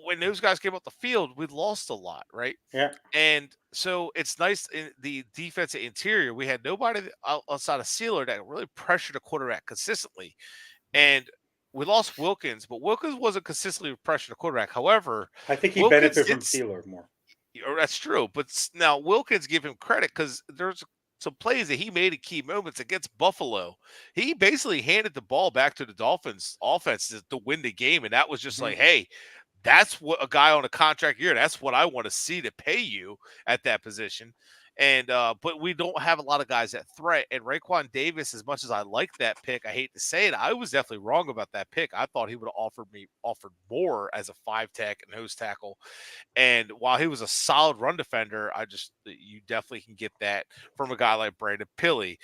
Speaker 1: when those guys came off the field, we lost a lot, right?
Speaker 3: Yeah.
Speaker 1: And so it's nice in the defensive interior. We had nobody outside of Sealer that really pressured the quarterback consistently. And we lost Wilkins, but Wilkins wasn't consistently pressuring the quarterback. However,
Speaker 3: I think he benefited from Sealer more.
Speaker 1: That's true. But now Wilkins, give him credit because there's some plays that he made in key moments against Buffalo. He basically handed the ball back to the Dolphins offense to win the game. And that was just hey, that's what a guy on a contract year, that's what I want to see to pay you at that position. And but we don't have a lot of guys that threat. And Raekwon Davis, as much as I like that pick, I hate to say it, I was definitely wrong about that pick. I thought he would have offered more as a 5-tech and nose tackle. And while he was a solid run defender, you definitely can get that from a guy like Brandon Pilley.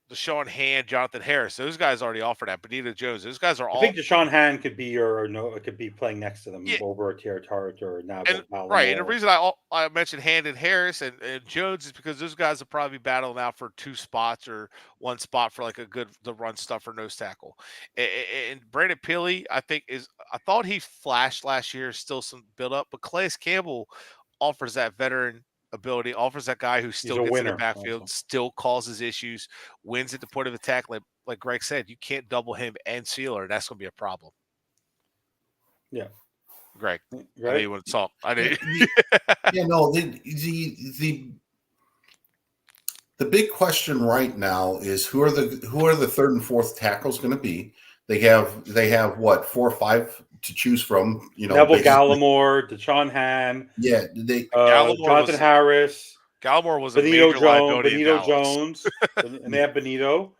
Speaker 1: Deshaun Hand, Jonathan Harris, those guys already offered that. Benito Jones, those guys are all.
Speaker 3: I think Deshaun Hand could be could be playing next to them over a Tier Tart or now.
Speaker 1: Right, and the reason I mentioned Hand and Harris and Jones is because those guys will probably be battling out for 2 spots or 1 spot for the run stuff for nose tackle. And Brandon Pilley, I thought he flashed last year, still some build up, but Calais Campbell offers that veteran ability, offers that guy who still gets in the backfield, also still causes issues, wins at the point of attack. Like Greg said, you can't double him and Sealer. That's going to be a problem.
Speaker 3: Yeah.
Speaker 1: Greg, I know you want to talk. I know.
Speaker 4: The big question right now is who are the 3rd and 4th tackles going to be? They have what, 4 or 5 to choose from.
Speaker 3: Neville Gallimore, Deshaun Han, Jonathan Harris.
Speaker 1: Gallimore was a major liability in Dallas.
Speaker 3: Jones, and they have Benito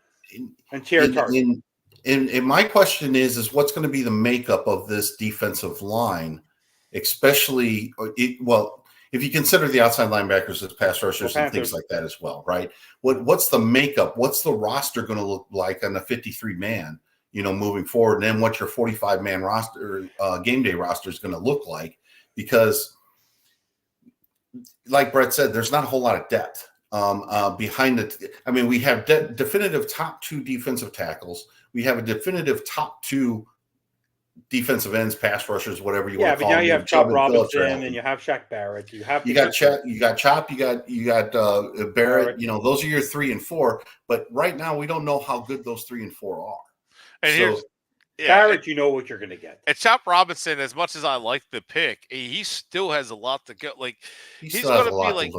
Speaker 3: and Chair Target.
Speaker 4: And my question is what's going to be the makeup of this defensive line, especially if you consider the outside linebackers as pass rushers and things like that as well, right? What's the makeup? What's the roster going to look like on the 53-man, moving forward? And then what your 45-man roster, game day roster is going to look like? Because like Bret said, there's not a whole lot of depth behind it. I mean, we have definitive top 2 defensive tackles. We have a definitive top 2 defensive ends, pass rushers, whatever you want to call them.
Speaker 3: Yeah, but now you have Chop Robinson and you have Shaq Barrett. You got
Speaker 4: Chop, you got Barrett. Those are your 3 and 4. But right now, we don't know how good those 3 and 4 are.
Speaker 1: And here's
Speaker 3: Barrett, you know what you're going to get.
Speaker 1: And Chop Robinson, as much as I like the pick, he still has a lot to go. Like he's going to be like,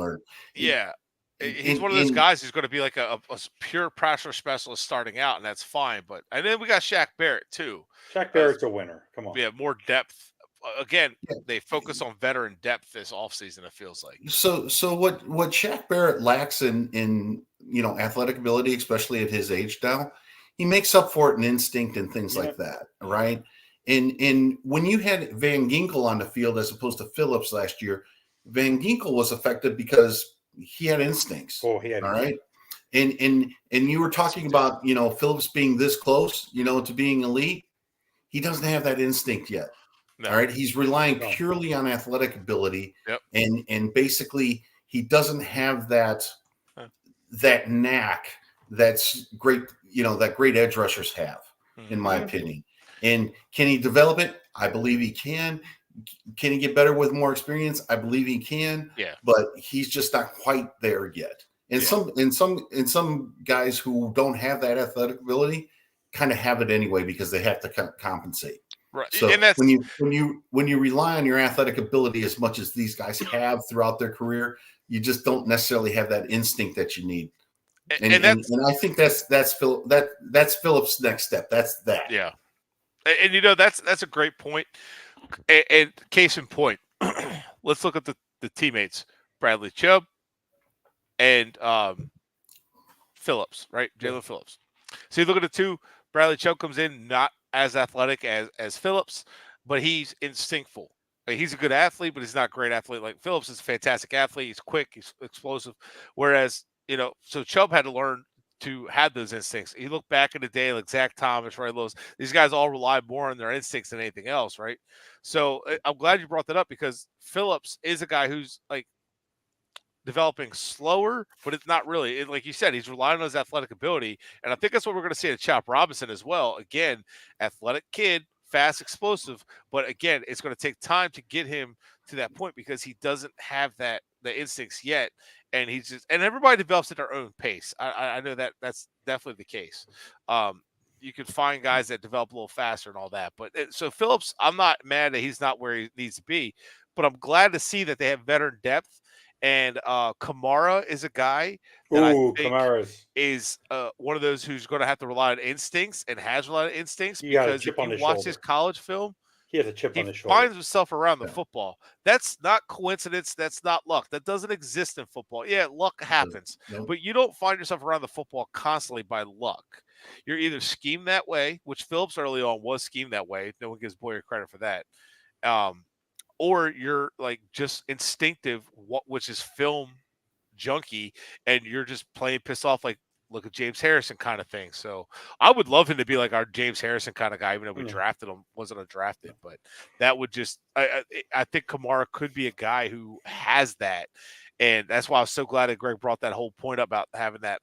Speaker 1: he's one of those guys who's going to be like a pure pressure specialist starting out, and that's fine. And then we got Shaq Barrett too.
Speaker 3: Shaq Barrett's a winner. Come on.
Speaker 1: Yeah, more depth. Again, they focus on veteran depth this offseason, it feels like.
Speaker 4: So what Shaq Barrett lacks in athletic ability, especially at his age now, he makes up for it in instinct and things like that, right? And when you had Van Ginkel on the field as opposed to Phillips last year, Van Ginkel was effective because he had instincts.
Speaker 3: Oh, he had
Speaker 4: all right. And you were talking about Phillips being this close, to being elite. He doesn't have that instinct yet. No. All right. He's relying purely on athletic ability.
Speaker 1: Yep.
Speaker 4: And basically he doesn't have that knack that's great, that great edge rushers have, in my opinion. And can he develop it? I believe he can. Can he get better with more experience? I believe he can.
Speaker 1: Yeah.
Speaker 4: But he's just not quite there yet. And some guys who don't have that athletic ability kind of have it anyway because they have to compensate.
Speaker 1: Right.
Speaker 4: So
Speaker 1: and that's,
Speaker 4: when you rely on your athletic ability as much as these guys have throughout their career, you just don't necessarily have that instinct that you need. And I think that's Phillips' next step. That's that.
Speaker 1: Yeah. And that's a great point. And case in point, let's look at the teammates, Bradley Chubb and Phillips, right? Jalen Phillips. So you look at the two. Bradley Chubb comes in not as athletic as Phillips, but he's instinctful. Like, he's a good athlete, but he's not a great athlete. Like Phillips is a fantastic athlete. He's quick. He's explosive. Whereas, so Chubb had to learn to have those instincts. You look back in the day, like Zach Thomas, Ray Lewis, these guys all rely more on their instincts than anything else, right? So I'm glad you brought that up because Phillips is a guy who's like developing slower, but it's not really. Like you said, he's relying on his athletic ability. And I think that's what we're going to see at Chop Robinson as well. Again, athletic kid, fast, explosive. But again, it's going to take time to get him to that point because he doesn't have the instincts yet. And and everybody develops at their own pace. I know that's definitely the case. You can find guys that develop a little faster and all that. But so Phillips, I'm not mad that he's not where he needs to be, but I'm glad to see that they have veteran depth. And Kamara is a guy that I think is one of those who's going to have to rely on instincts and has relied on instincts because if you watch his college film,
Speaker 3: he has a chip on his shoulder.
Speaker 1: He finds himself around the football. That's not coincidence. That's not luck. That doesn't exist in football. Yeah, luck happens, but you don't find yourself around the football constantly by luck. You're either schemed that way, which Phillips early on was schemed that way. No one gives Boyer credit for that. Or you're like just instinctive, which is film junkie, and you're just playing pissed off, like look at James Harrison kind of thing. So I would love him to be like our James Harrison kind of guy, even though we drafted him, wasn't undrafted. But that would just I think Kamara could be a guy who has that, and that's why I was so glad that Greg brought that whole point up about having that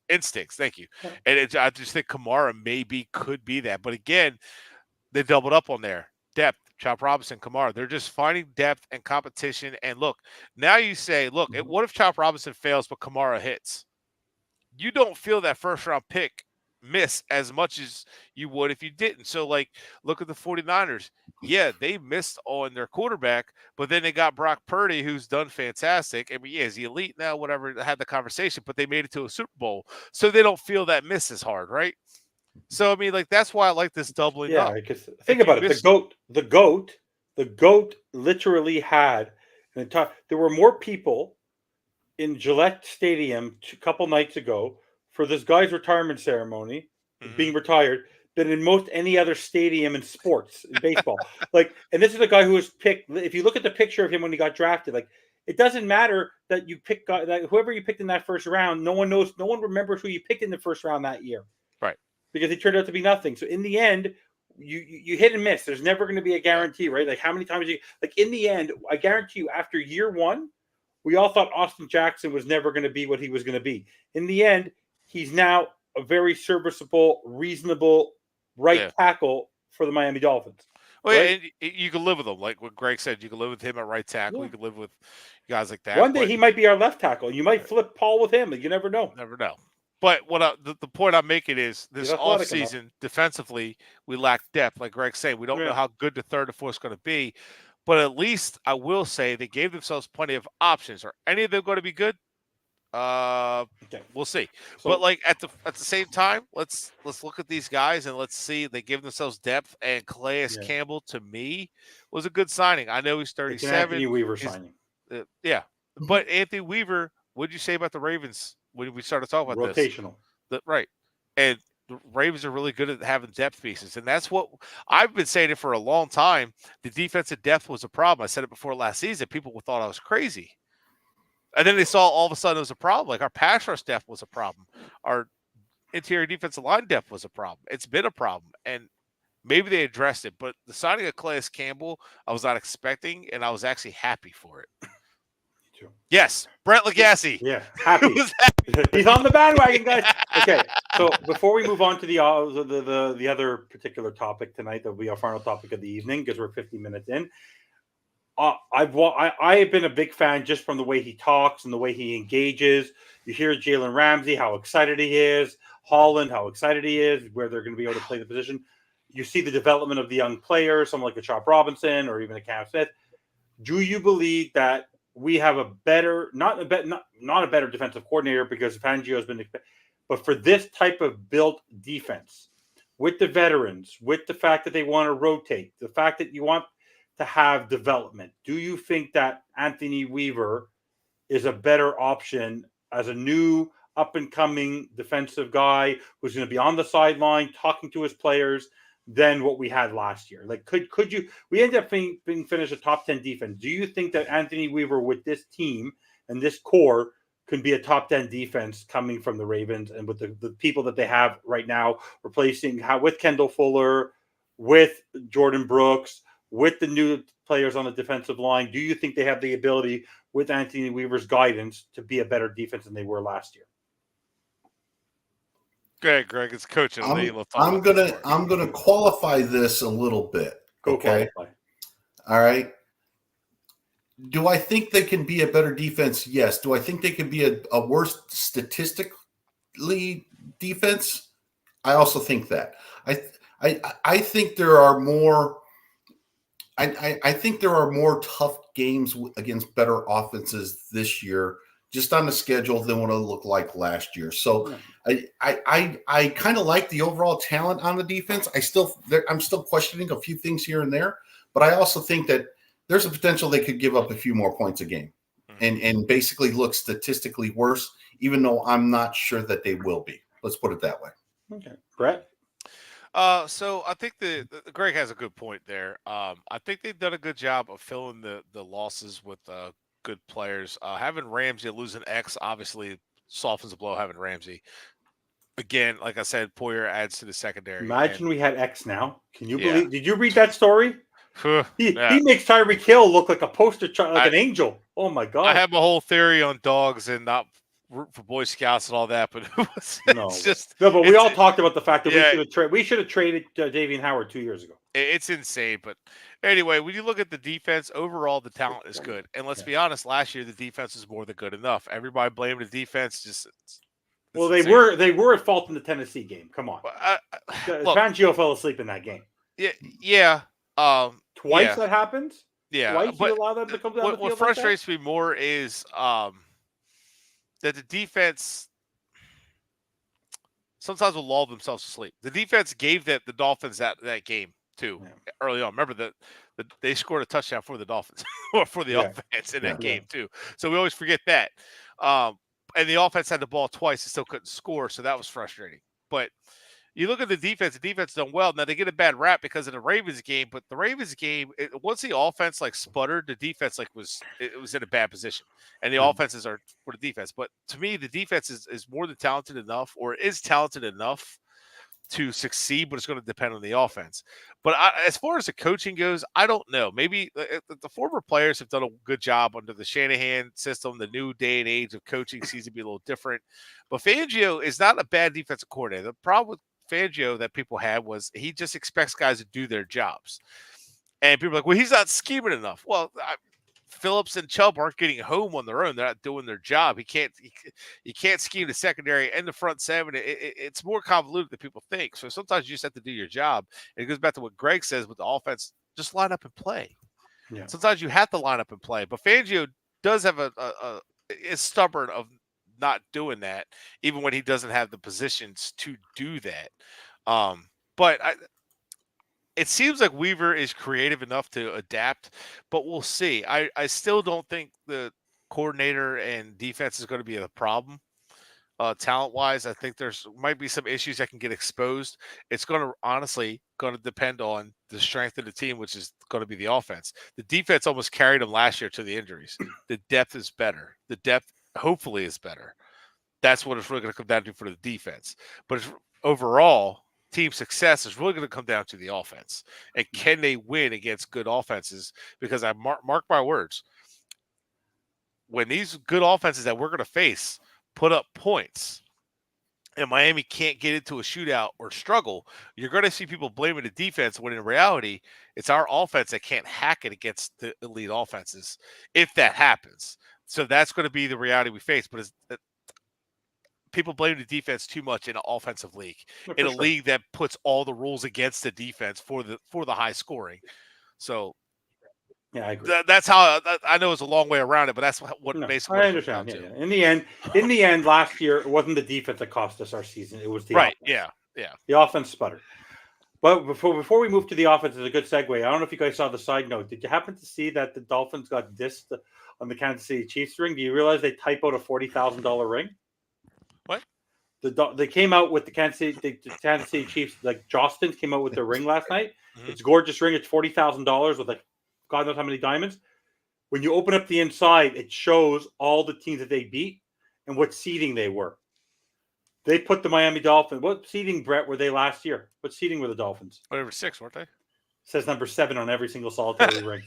Speaker 1: instincts. Thank you. And I just think Kamara could be that, but again, they doubled up on there. Depth, Chop Robinson, Kamara. They're just finding depth and competition. And look, now you say, look, what if Chop Robinson fails but Kamara hits? You don't feel that first-round pick miss as much as you would if you didn't. So, like, look at the 49ers. Yeah, they missed on their quarterback, but then they got Brock Purdy, who's done fantastic. I mean, yeah, is he elite now? Whatever, had the conversation, but they made it to a Super Bowl. So they don't feel that miss as hard, right? So I mean, like that's why I like this doubling
Speaker 3: Yeah,
Speaker 1: up.
Speaker 3: because think about it. The goat literally had an entire. There were more people in Gillette Stadium a couple nights ago for this guy's retirement ceremony, being retired, than in most any other stadium in sports, in baseball. And this is a guy who was picked. If you look at the picture of him when he got drafted, it doesn't matter that you pick that whoever you picked in that first round. No one knows. No one remembers who you picked in the first round that year,
Speaker 1: Right?
Speaker 3: Because he turned out to be nothing. So in the end, you hit and miss. There's never going to be a guarantee, right? Like how many times in the end, I guarantee you, after year one, we all thought Austin Jackson was never going to be what he was going to be. In the end, he's now a very serviceable, reasonable right tackle for the Miami Dolphins.
Speaker 1: Well,
Speaker 3: right?
Speaker 1: and you can live with him. Like what Greg said, you can live with him at right tackle. You can live with guys like that.
Speaker 3: One day he might be our left tackle. You might flip Paul with him. You never know.
Speaker 1: Never know. But the point I'm making is this offseason, defensively, we lack depth. Like Greg's saying, we don't know how good the third or fourth is going to be. But at least I will say they gave themselves plenty of options. Are any of them going to be good? We'll see. But at the same time, let's look at these guys and let's see. They give themselves depth. And Calais Campbell, to me, was a good signing. I know he's 37.
Speaker 3: Anthony Weaver signing.
Speaker 1: But Anthony Weaver, what did you say about the Ravens when we started talking about this?
Speaker 3: Rotational.
Speaker 1: Right. And the Ravens are really good at having depth pieces. And that's what I've been saying it for a long time. The defensive depth was a problem. I said it before last season. People thought I was crazy. And then they saw all of a sudden it was a problem. Like our pass rush depth was a problem. Our interior defensive line depth was a problem. It's been a problem. And maybe they addressed it. But the signing of Calais Campbell, I was not expecting, and I was actually happy for it. Yes, Bret Lagasse.
Speaker 3: Yeah, happy. He's on the bandwagon, guys. Okay, so before we move on to the other particular topic tonight, that'll be our final topic of the evening because we're 50 minutes in. I have been a big fan just from the way he talks and the way he engages. You hear Jalen Ramsey, how excited he is. Holland, how excited he is, where they're going to be able to play the position. You see the development of the young players, someone like a Chop Robinson or even a Cam Smith. Do you believe that we have a better, not a better defensive coordinator because Fangio has been, but for this type of built defense, with the veterans, with the fact that they want to rotate, the fact that you want to have development, do you think that Anthony Weaver is a better option as a new up-and-coming defensive guy who's going to be on the sideline talking to his players than what we had last year? Like, could you? We ended up being finished a top 10 defense. Do you think that Anthony Weaver with this team and this core can be a top 10 defense coming from the Ravens and with the people that they have right now, replacing with Kendall Fuller, with Jordan Brooks, with the new players on the defensive line? Do you think they have the ability with Anthony Weaver's guidance to be a better defense than they were last year?
Speaker 1: Greg, it's coaching.
Speaker 4: I'm gonna qualify this a little bit. Okay. All right. Do I think they can be a better defense? Yes. Do I think they can be a worse statistically defense? I also think that. I think there are more. I think there are more tough games against better offenses this year, just on the schedule, than what it looked like last year. So I kind of like the overall talent on the defense. I'm still questioning a few things here and there, but I also think that there's a potential they could give up a few more points a game and basically look statistically worse, even though I'm not sure that they will be. Let's put it that way.
Speaker 3: Okay. Bret?
Speaker 1: So I think the Greg has a good point there. I think they've done a good job of filling the losses with good players. Having Ramsey, losing X obviously softens the blow. Having Ramsey again, like I said, Poyer adds to the secondary.
Speaker 3: Imagine we had X now. Can you believe? Did you read that story? He makes Tyreek Hill look like a poster child, like an angel. Oh my god!
Speaker 1: I have my whole theory on dogs and not root for Boy Scouts and all that, but
Speaker 3: but we all talked about the fact that we should have traded Davian Howard 2 years ago.
Speaker 1: It's insane, but anyway, when you look at the defense overall, the talent is good, and let's be honest. Last year, the defense was more than good enough. Everybody blamed the defense.
Speaker 3: They were at fault in the Tennessee game. Come on, Fangio fell asleep in that game.
Speaker 1: Yeah.
Speaker 3: Twice that happens.
Speaker 1: Yeah,
Speaker 3: twice you allow them to come down the field.
Speaker 1: What frustrates me more is that the defense sometimes will lull themselves to sleep. The defense gave the Dolphins that game too early on. Remember that they scored a touchdown for the Dolphins or for the offense in that game too. So we always forget that. And the offense had the ball twice and still couldn't score, so that was frustrating. But you look at the defense done well. Now they get a bad rap because of the Ravens game, but the Ravens game, once the offense sputtered, the defense was in a bad position, and the offenses are for the defense. But to me, the defense is more than talented enough, or is talented enough to succeed, but it's going to depend on the offense. But as far as the coaching goes, I don't know. Maybe the former players have done a good job under the Shanahan system. The new day and age of coaching seems to be a little different. But Fangio is not a bad defensive coordinator. The problem with Fangio that people had was he just expects guys to do their jobs. And people are like, well, he's not scheming enough. Well, Phillips and Chubb aren't getting home on their own. They're not doing their job. He can't scheme the secondary and the front seven. It's more convoluted than people think. So sometimes you just have to do your job. And it goes back to what Greg says with the offense, just line up and play. Yeah. Sometimes you have to line up and play. But Fangio does have is stubborn of not doing that, even when he doesn't have the positions to do that. But it seems like Weaver is creative enough to adapt, but we'll see. I still don't think the coordinator and defense is going to be a problem talent-wise. I think there's might be some issues that can get exposed. It's honestly going to depend on the strength of the team, which is going to be the offense. The defense almost carried them last year to the injuries. The depth is better. The depth hopefully is better. That's what it's really going to come down to for the defense. But overall, team success is really going to come down to the offense. And can they win against good offenses? Because I mark my words, when these good offenses that we're going to face put up points and Miami can't get into a shootout or struggle, you're going to see people blaming the defense when in reality, it's our offense that can't hack it against the elite offenses if that happens. So that's going to be the reality we face. But people blame the defense too much in an offensive league, in a league that puts all the rules against the defense for the high scoring. So
Speaker 3: yeah, I agree.
Speaker 1: That's how I know it's a long way around it, but that's what basically.
Speaker 3: I understand. Yeah. In the end, last year it wasn't the defense that cost us our season; it was the offense.
Speaker 1: Yeah.
Speaker 3: The offense sputtered. But before we move to the offense, it's a good segue. I don't know if you guys saw the side note. Did you happen to see that the Dolphins got dissed on the Kansas City Chiefs ring? Do you realize they typoed a $40,000 ring?
Speaker 1: What?
Speaker 3: They came out with the Kansas City Chiefs, like Jostens came out with their ring last night. Mm-hmm. It's a gorgeous ring. It's $40,000 with God knows how many diamonds. When you open up the inside, it shows all the teams that they beat and what seeding they were. They put the Miami Dolphins. What seeding, Bret, were they last year? What seeding were the Dolphins?
Speaker 1: Whatever, 6, weren't they? It
Speaker 3: says number 7 on every single solitary ring.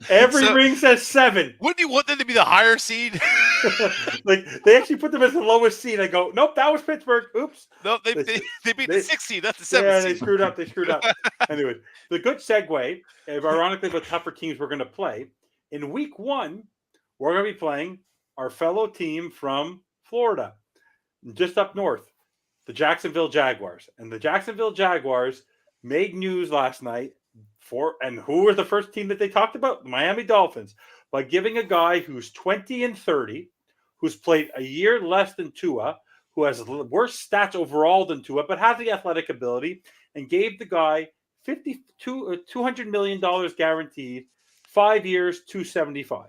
Speaker 3: Every ring says 7.
Speaker 1: Wouldn't you want them to be the higher seed?
Speaker 3: They actually put them as the lowest seed. I go, nope, that was Pittsburgh. Oops.
Speaker 1: No, they beat the 6th seed, not the 7th seed.
Speaker 3: Yeah, they screwed up. Anyway, the good segue, ironically, the tougher teams we're going to play. In week 1, we're going to be playing our fellow team from Florida, just up north, the Jacksonville Jaguars. And the Jacksonville Jaguars made news last night and who was the first team that they talked about? The Miami Dolphins, by giving a guy who's 20-30, who's played a year less than Tua, who has worse stats overall than Tua, but has the athletic ability, and gave the guy $200 million guaranteed, 5 years, $275.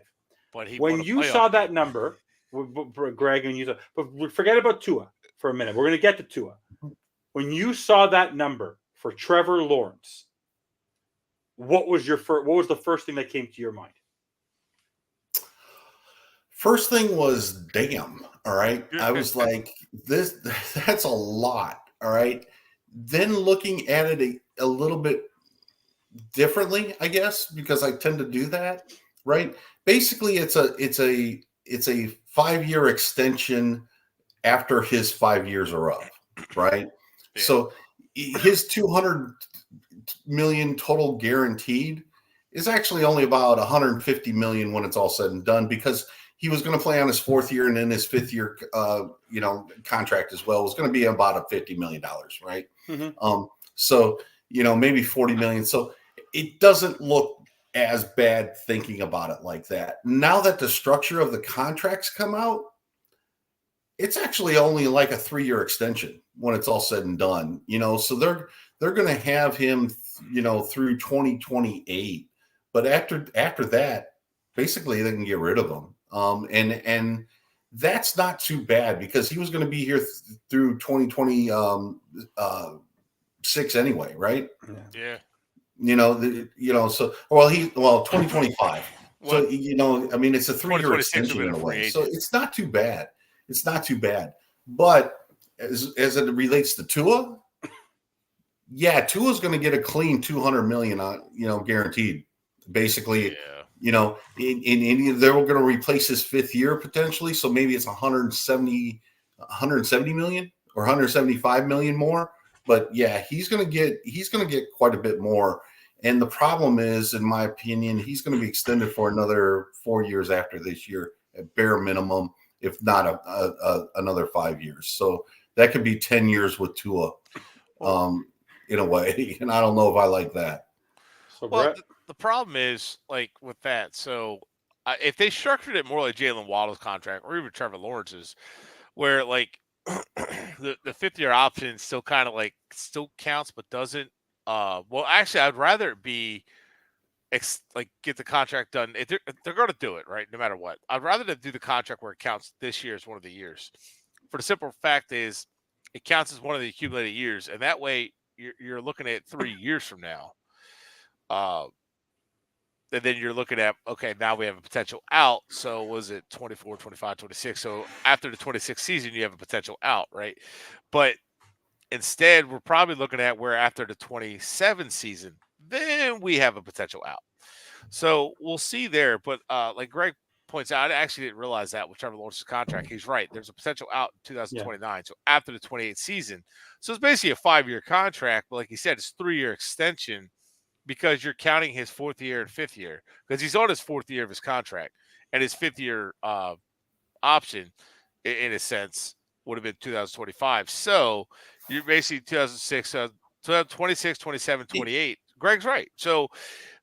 Speaker 1: But
Speaker 3: when you saw that number, Greg, but forget about Tua for a minute. We're going to get to Tua. When you saw that number for Trevor Lawrence, what was the first thing that came to your mind?
Speaker 4: First thing was, damn. All right. I was like, that's a lot. All right. Then looking at it a little bit differently, I guess, because I tend to do that. Right. Basically, it's a 5-year extension after his 5 years are up. Right. Yeah. So his $200 million total guaranteed is actually only about $150 million when it's all said and done, because he was going to play on his 4th year, and then his 5th year, contract as well was going to be about $50 million, right? Mm-hmm. So maybe $40 million. So it doesn't look as bad thinking about it like that. Now that the structure of the contracts come out, it's actually only like a 3-year extension when it's all said and done. So they're going to have him, through 2028. But after that, basically they can get rid of him. And that's not too bad because he was going to be here through 2026 anyway, right?
Speaker 1: Yeah.
Speaker 4: 2025. So, it's a 3-year
Speaker 1: 2026
Speaker 4: extension
Speaker 1: will
Speaker 4: in
Speaker 1: be
Speaker 4: a
Speaker 1: a free
Speaker 4: way.
Speaker 1: agent.
Speaker 4: So it's not too bad. It's not too bad. But as it relates to Tua, yeah, Tua's going to get a clean $200 million, guaranteed. Basically, in India, they're going to replace his 5th year potentially. So maybe it's 170 million or 175 million more. But yeah, he's going to get quite a bit more. And the problem is, in my opinion, he's going to be extended for another 4 years after this year at bare minimum, if not another 5 years. So that could be 10 years with Tua, in a way. And I don't know if I like that.
Speaker 3: So
Speaker 1: Well,
Speaker 3: Bret,
Speaker 1: the problem is like with that. So if they structured it more like Jalen Waddle's contract or even Trevor Lawrence's, where like the 5th-year option still kind of like still counts but doesn't. Well, actually, I'd rather it be get the contract done. If they're going to do it, right, no matter what. I'd rather them do the contract where it counts this year as one of the years. For the simple fact is, it counts as one of the accumulated years, and that way you're looking at 3 years from now. And then you're looking at, okay, now we have a potential out. So was it 24, 25, 26? So after the 26th season, you have a potential out, right? But instead, we're probably looking at where after the 27 season, then we have a potential out. So we'll see there. But like Greg points out, I actually didn't realize that with Trevor Lawrence's contract. He's right. There's a potential out in 2029. Yeah. So after the 28th season. So it's basically a 5-year contract. But like you said, it's a 3-year extension because you're counting his 4th year and 5th year because he's on his 4th year of his contract. And his 5th year option, in a sense, would have been 2025. So you're basically 2006, 26, 27, 28. Greg's right. So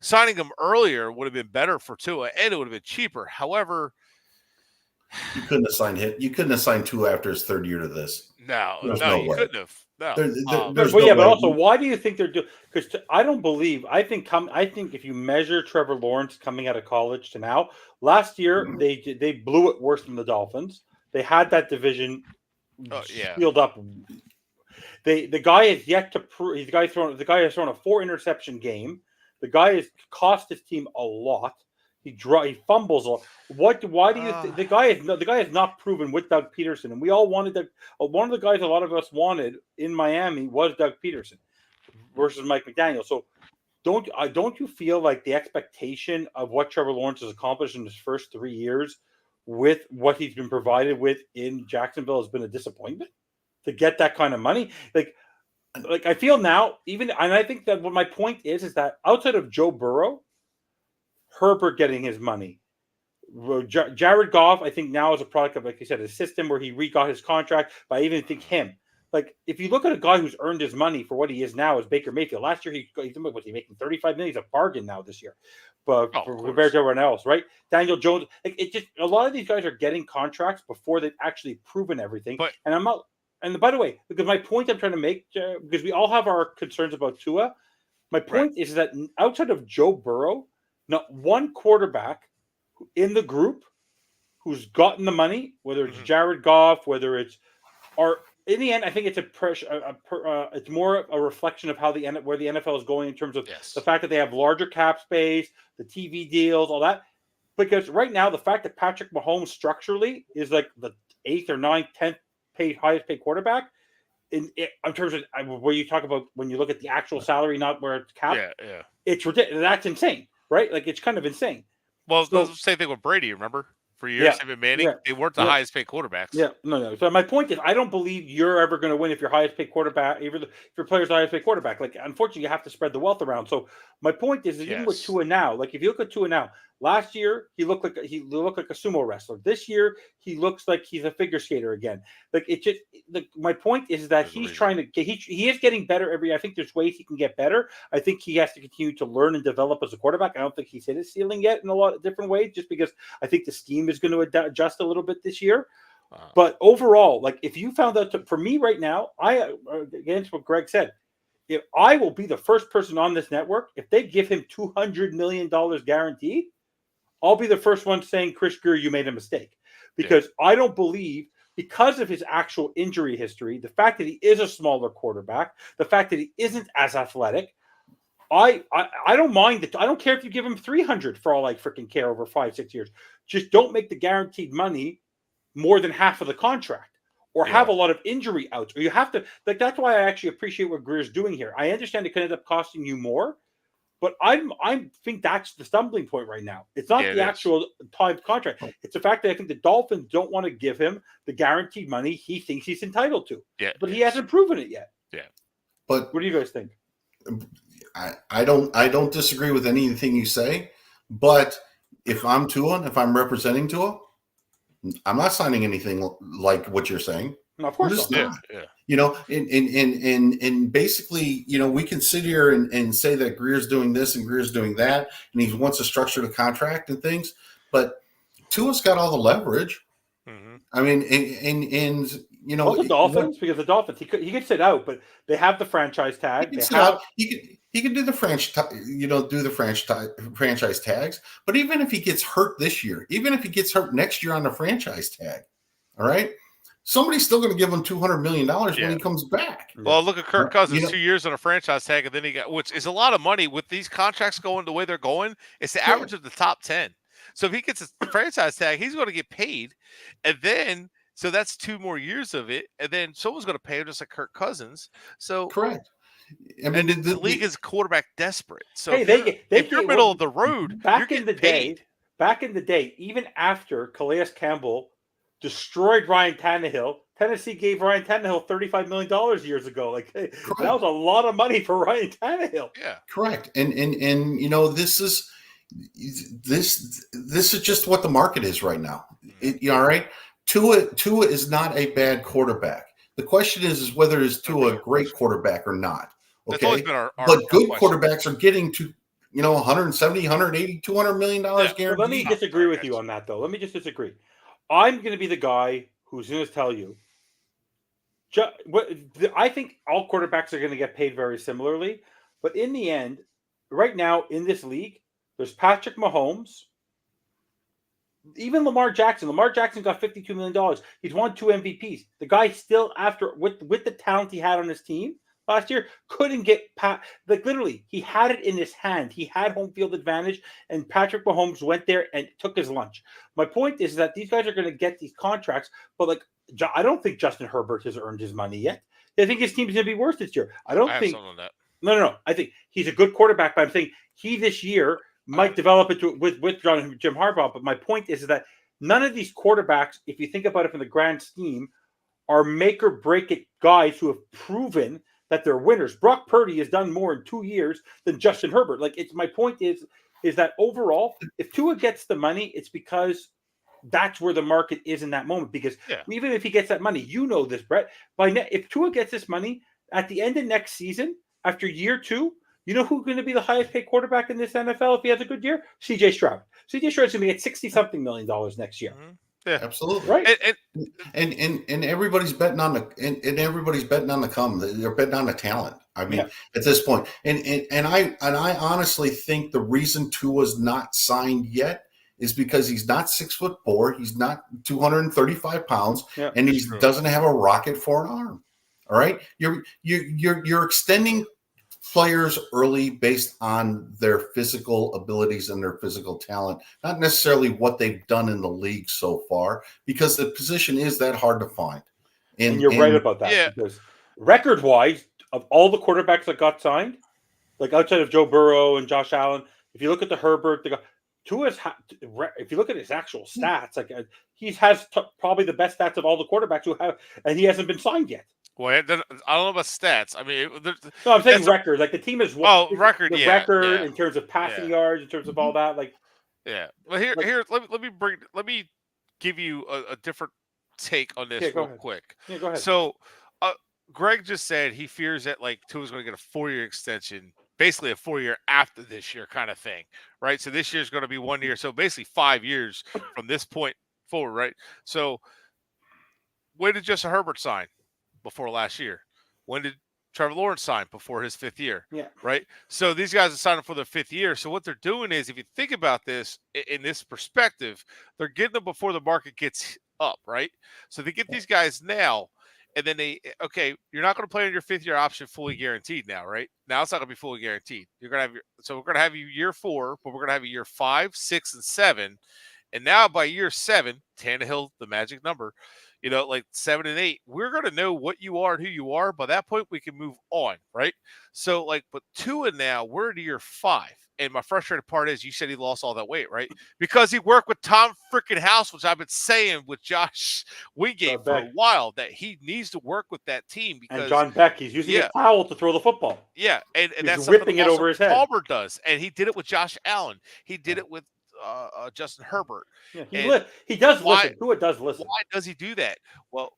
Speaker 1: signing him earlier would have been better for Tua, and it would have been cheaper. However,
Speaker 4: you couldn't have signed him. You couldn't have signed Tua after his 3rd year to this.
Speaker 1: No, you couldn't have. No.
Speaker 3: But also, why do you think they're doing? Because I don't believe. I think if you measure Trevor Lawrence coming out of college to now, last year they blew it worse than the Dolphins. They had that division sealed up. The guy has yet to prove. The guy has thrown a 4-interception game. The guy has cost his team a lot. He fumbles a lot. Why do you think the guy has not proven with Doug Peterson? And we all wanted that. One of the guys a lot of us wanted in Miami was Doug Peterson versus Mike McDaniel. So don't you feel like the expectation of what Trevor Lawrence has accomplished in his first 3 years with what he's been provided with in Jacksonville has been a disappointment? To get that kind of money, like I feel now, and I think that what my point is that outside of Joe Burrow, Herbert getting his money, Jared Goff, I think now is a product of, like you said, a system where he re-got his contract. But I even think him, like if you look at a guy who's earned his money for what he is now, is Baker Mayfield. Last year was he making $35 million? He's a bargain now this year, but compared to everyone else, right? Daniel Jones, it just a lot of these guys are getting contracts before they've actually proven everything, and I'm not. And by the way, because my point I'm trying to make, because we all have our concerns about Tua, my point is that outside of Joe Burrow, not one quarterback in the group who's gotten the money, whether it's Jared Goff, whether it's, or in the end, I think it's it's more a reflection of where the NFL is going in terms of the fact that they have larger cap space, the TV deals, all that. Because right now, the fact that Patrick Mahomes structurally is like the 8th or 9th, 10th highest paid quarterback in terms of where you talk about when you look at the actual salary, not where it's capped.
Speaker 1: Yeah.
Speaker 3: It's ridiculous. That's insane, right? Like it's kind of insane.
Speaker 1: Well, the same thing with Brady. Remember, for years, him and Manning, they weren't the highest paid quarterbacks.
Speaker 3: Yeah, no. So my point is, I don't believe you're ever going to win if your highest paid quarterback, if your player's the highest paid quarterback. Like, unfortunately, you have to spread the wealth around. So my point is, even with Tua now, like if you look at Tua now, last year he looked like a sumo wrestler. This year he looks like he's a figure skater again. Like it just. My point is that he's trying to get. He is getting better I think there's ways he can get better. I think he has to continue to learn and develop as a quarterback. I don't think he's hit his ceiling yet in a lot of different ways, just because I think the scheme is going to adjust a little bit this year. But overall, like if you found out for me right now, against what Greg said, if I will be the first person on this network, if they give him $200 million guaranteed, I'll be the first one saying, Chris Greer, you made a mistake. Because I don't believe, because of his actual injury history, the fact that he is a smaller quarterback, the fact that he isn't as athletic, I don't mind it. I don't care if you give him 300 for all I freaking care over 5-6 years. Just don't make the guaranteed money more than half of the contract, or have a lot of injury outs, or you have to like. That's why I actually appreciate what Greer's doing here. I understand it could end up costing you more, but I think that's the stumbling point right now. It's not the actual time contract. It's the fact that I think the Dolphins don't want to give him the guaranteed money he thinks he's entitled to.
Speaker 1: Yeah,
Speaker 3: but he hasn't proven it yet.
Speaker 1: Yeah.
Speaker 4: But
Speaker 3: what do you guys think?
Speaker 4: I don't disagree with anything you say, but if I'm Tua, if I'm representing Tua, I'm not signing anything like what you're saying.
Speaker 3: No, of course
Speaker 4: not. Yeah. You know, and basically, you know, we can sit here and say that Greer's doing this and Greer's doing that, and he wants to structure the contract and things, but Tua's got all the leverage. Mm-hmm. I mean, and you know,
Speaker 3: the Dolphins, because the Dolphins, he could sit out, but they have the franchise tag.
Speaker 4: He can do the franchise tags. But even if he gets hurt this year, even if he gets hurt next year on the franchise tag, all right, somebody's still going to give him $200 million when he comes back.
Speaker 1: Well, look at Kirk Cousins, 2 years on a franchise tag, and then he got, which is a lot of money with these contracts going the way they're going. It's the average of the top 10. So if he gets a franchise tag, he's going to get paid, and then so that's 2 more years of it, and then someone's going to pay him just like Kirk Cousins. So
Speaker 4: correct. I mean,
Speaker 1: and the league is quarterback desperate. So
Speaker 3: hey,
Speaker 1: if you're middle of the road,
Speaker 3: back in the day, even after Calais Campbell destroyed Ryan Tannehill, Tennessee gave Ryan Tannehill $35 million years ago. Like that was a lot of money for Ryan Tannehill.
Speaker 1: Yeah,
Speaker 4: correct. And you know, this is just what the market is right now. All right, Tua is not a bad quarterback. The question is whether is Tua a great quarterback or not. Okay, but good quarterbacks are getting to, you know, 170, 180, $200 million guaranteed.
Speaker 3: Well, let me disagree with you on that, though. Let me just disagree. I'm going to be the guy who's going to tell you. I think all quarterbacks are going to get paid very similarly, but in the end, right now in this league, there's Patrick Mahomes, even Lamar Jackson. Lamar Jackson got $52 million. He's won 2 MVPs. The guy still, after with the talent he had on his team last year, couldn't get like literally he had it in his hand. He had home field advantage, and Patrick Mahomes went there and took his lunch. My point is that these guys are going to get these contracts, but like I don't think Justin Herbert has earned his money yet. I think his team's going to be worse this year. I think no. I think he's a good quarterback, but I'm saying he this year might develop into with Jim Harbaugh. But my point is that none of these quarterbacks, if you think about it from the grand scheme, are make or break it guys who have proven that they're winners. Brock Purdy has done more in 2 years than Justin Herbert. Like my point is that overall, if Tua gets the money, it's because that's where the market is in that moment. Because even if he gets that money, you know this, Bret. If Tua gets this money at the end of next season, after year 2, you know who's going to be the highest paid quarterback in this NFL if he has a good year? C.J. Stroud. C.J. Stroud's going to be at $60-something million next year.
Speaker 1: Mm-hmm. Yeah,
Speaker 4: absolutely.
Speaker 3: Right.
Speaker 4: And everybody's betting on the come. They're betting on the talent. I mean, at this point, and I honestly think the reason Tua's not signed yet is because he's not 6'4", he's not 235 pounds, and he doesn't have a rocket for an arm. All right, you're extending players early based on their physical abilities and their physical talent, not necessarily what they've done in the league so far, because the position is that hard to find.
Speaker 3: And you're right about that, because record-wise, of all the quarterbacks that got signed, like outside of Joe Burrow and Josh Allen, if you look at the Herbert, Tua's, if you look at his actual stats, like he has probably the best stats of all the quarterbacks who have, and he hasn't been signed yet.
Speaker 1: Well, I don't know about stats. I mean,
Speaker 3: no, I'm saying record. Like the team is
Speaker 1: record.
Speaker 3: The record in terms of passing yards, in terms of all that. Like,
Speaker 1: Well, let me give you a different take on this real quick.
Speaker 3: Yeah, go ahead.
Speaker 1: So, Greg just said he fears that like Tua's going to get a 4-year extension, basically a 4-year after this year kind of thing, right? So this year's going to be 1 year, so basically 5 years from this point forward, right? So when did Justin Herbert sign? Before last year. When did Trevor Lawrence sign? Before his 5th year.
Speaker 3: Yeah.
Speaker 1: Right. So these guys are signing for their 5th year. So what they're doing is, if you think about this in this perspective, they're getting them before the market gets up. Right. So they get these guys now, and then you're not going to play on your 5th year option fully guaranteed now. Right now, it's not going to be fully guaranteed. You're going to have so we're going to have you year 4, but we're going to have you year 5, 6, and 7. And now by year 7, Tannehill, the magic number, like 7 and 8, we're going to know what you are and who you are. By that point, we can move on, right? So, but Tua now, we're in year 5. And my frustrating part is, you said he lost all that weight, right? Because he worked with Tom freaking House, which I've been saying with Josh Wingate for a while, that he needs to work with that team. Because,
Speaker 3: and John Beck, he's using a towel to throw the football.
Speaker 1: Yeah, and
Speaker 3: that's whipping it over his head.
Speaker 1: Palmer does, and he did it with Josh Allen. He did it with Justin Herbert.
Speaker 3: Yeah, he does listen. Tua does listen.
Speaker 1: Why does he do that? Well,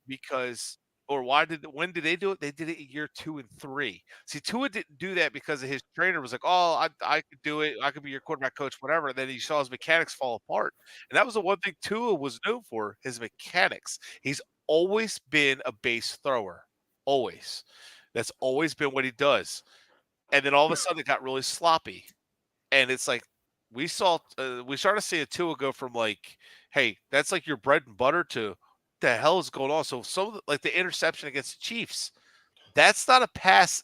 Speaker 1: when did they do it? They did it in year 2 and 3. See, Tua didn't do that because his trainer was like, "Oh, I could do it. I could be your quarterback coach, whatever." And then he saw his mechanics fall apart, and that was the one thing Tua was known for: his mechanics. He's always been a base thrower. Always. That's always been what he does. And then all of a sudden, it got really sloppy, and it's like, we started seeing Tua go from hey, that's like your bread and butter, to what the hell is going on? So some of the interception against the Chiefs, that's not a pass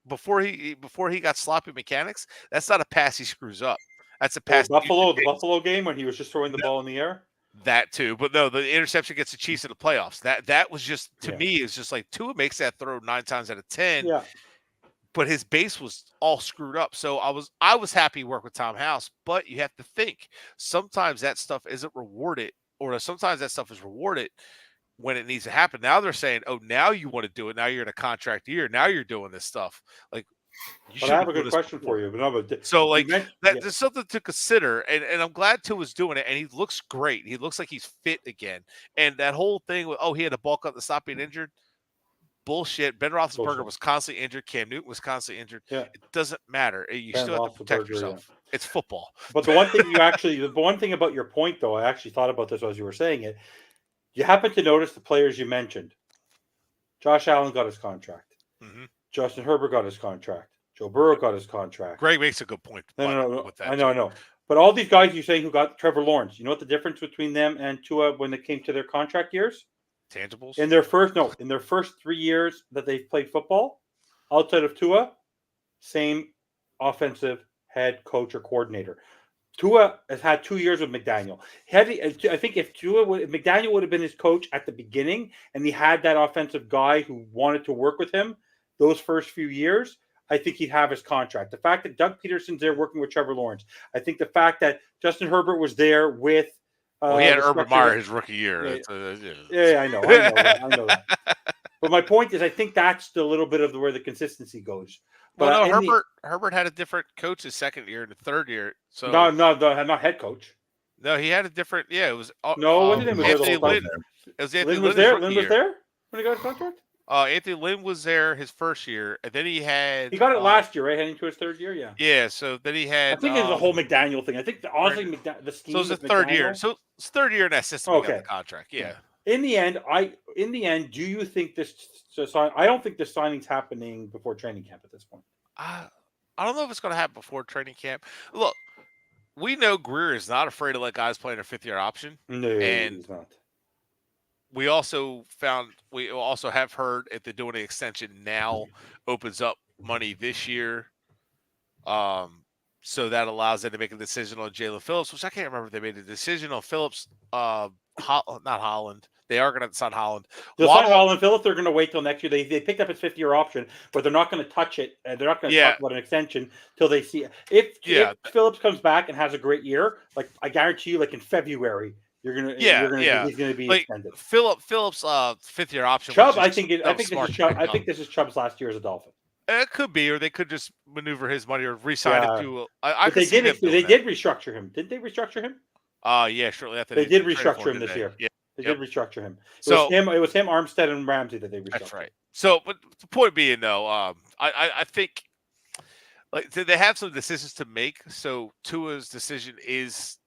Speaker 1: before he got sloppy mechanics. That's not a pass he screws up. That's a pass.
Speaker 3: The Buffalo game when he was just throwing the ball in the air.
Speaker 1: That too, but no, the interception against the Chiefs in the playoffs. That was just, to me, it's just like Tua makes that throw 9 times out of 10.
Speaker 3: Yeah.
Speaker 1: But his base was all screwed up. So I was happy to work with Tom House, but you have to think, sometimes that stuff isn't rewarded, or sometimes that stuff is rewarded when it needs to happen. Now they're saying, "Oh, now you want to do it. Now you're in a contract year. Now you're doing this stuff."
Speaker 3: But I have a good question for you.
Speaker 1: There's something to consider, and I'm glad Tua's doing it, and he looks great. He looks like he's fit again. And that whole thing with, he had to bulk up to stop being injured. Bullshit. Ben Roethlisberger was constantly injured. Cam Newton was constantly injured.
Speaker 3: Yeah.
Speaker 1: It doesn't matter. You still have to protect yourself. Yeah. It's football.
Speaker 3: But the one thing about your point, though, I actually thought about this as you were saying it. You happen to notice the players you mentioned. Josh Allen got his contract.
Speaker 1: Mm-hmm.
Speaker 3: Justin Herbert got his contract. Joe Burrow got his contract.
Speaker 1: Greg makes a good point.
Speaker 3: No. With that. I know. But all these guys you're saying who got Trevor Lawrence, you know what the difference between them and Tua when it came to their contract years?
Speaker 1: Tangibles?
Speaker 3: In their first 3 years that they've played football, outside of Tua, same offensive head coach or coordinator. Tua has had 2 years with McDaniel. I think if McDaniel would have been his coach at the beginning, and he had that offensive guy who wanted to work with him those first few years, I think he'd have his contract. The fact that Doug Peterson's there working with Trevor Lawrence, I think the fact that Justin Herbert was there with
Speaker 1: he had Urban Meyer his rookie year.
Speaker 3: I know that. But my point is, I think that's the little bit of where the consistency goes. But
Speaker 1: Herbert had a different coach his second year and the third year. So
Speaker 3: no, not head coach.
Speaker 1: No, he had a different. Yeah, it was.
Speaker 3: Anthony Lynn.
Speaker 1: It was Anthony
Speaker 3: Lynn was there. Lynn was there when he got his contract.
Speaker 1: Anthony Lynn was there his first year, and then he
Speaker 3: got it last year, right? Heading to his third year, yeah.
Speaker 1: Yeah, so then he had.
Speaker 3: I think it was the whole McDaniel thing. I think honestly, the scheme.
Speaker 1: So it was the third year. So it's third year in that system. Okay, got the contract. Yeah.
Speaker 3: In the end, do you think this? I don't think the signing's happening before training camp at this point.
Speaker 1: I don't know if it's going to happen before training camp. Look, we know Greer is not afraid to let guys play in their 5th year option.
Speaker 3: No, he's not.
Speaker 1: We also have heard if they're doing an extension now, opens up money this year. So that allows them to make a decision on Jalen Phillips, which I can't remember if they made a decision on Phillips. Not Holland. They are going to sign Holland.
Speaker 3: They'll sign Holland. Phillips, they're going to wait till next year. They picked up his 5th year option, but they're not going to touch it. They're not going to talk about an extension till they see it. If Phillips comes back and has a great year, I guarantee you, in February, he's going to be extended.
Speaker 1: Phillips' 5th year option.
Speaker 3: Chubb, I think this is Chubb's last year as a Dolphin.
Speaker 1: It could be, or they could just maneuver his money or re-sign it to.
Speaker 3: They did restructure him. Didn't they restructure him?
Speaker 1: Yeah, shortly after
Speaker 3: they did restructure him this year. Yeah, they did restructure him. It was him, Armstead, and Ramsey that they restructured.
Speaker 1: That's right. So, but the point being, though, I think they have some decisions to make. So Tua's decision is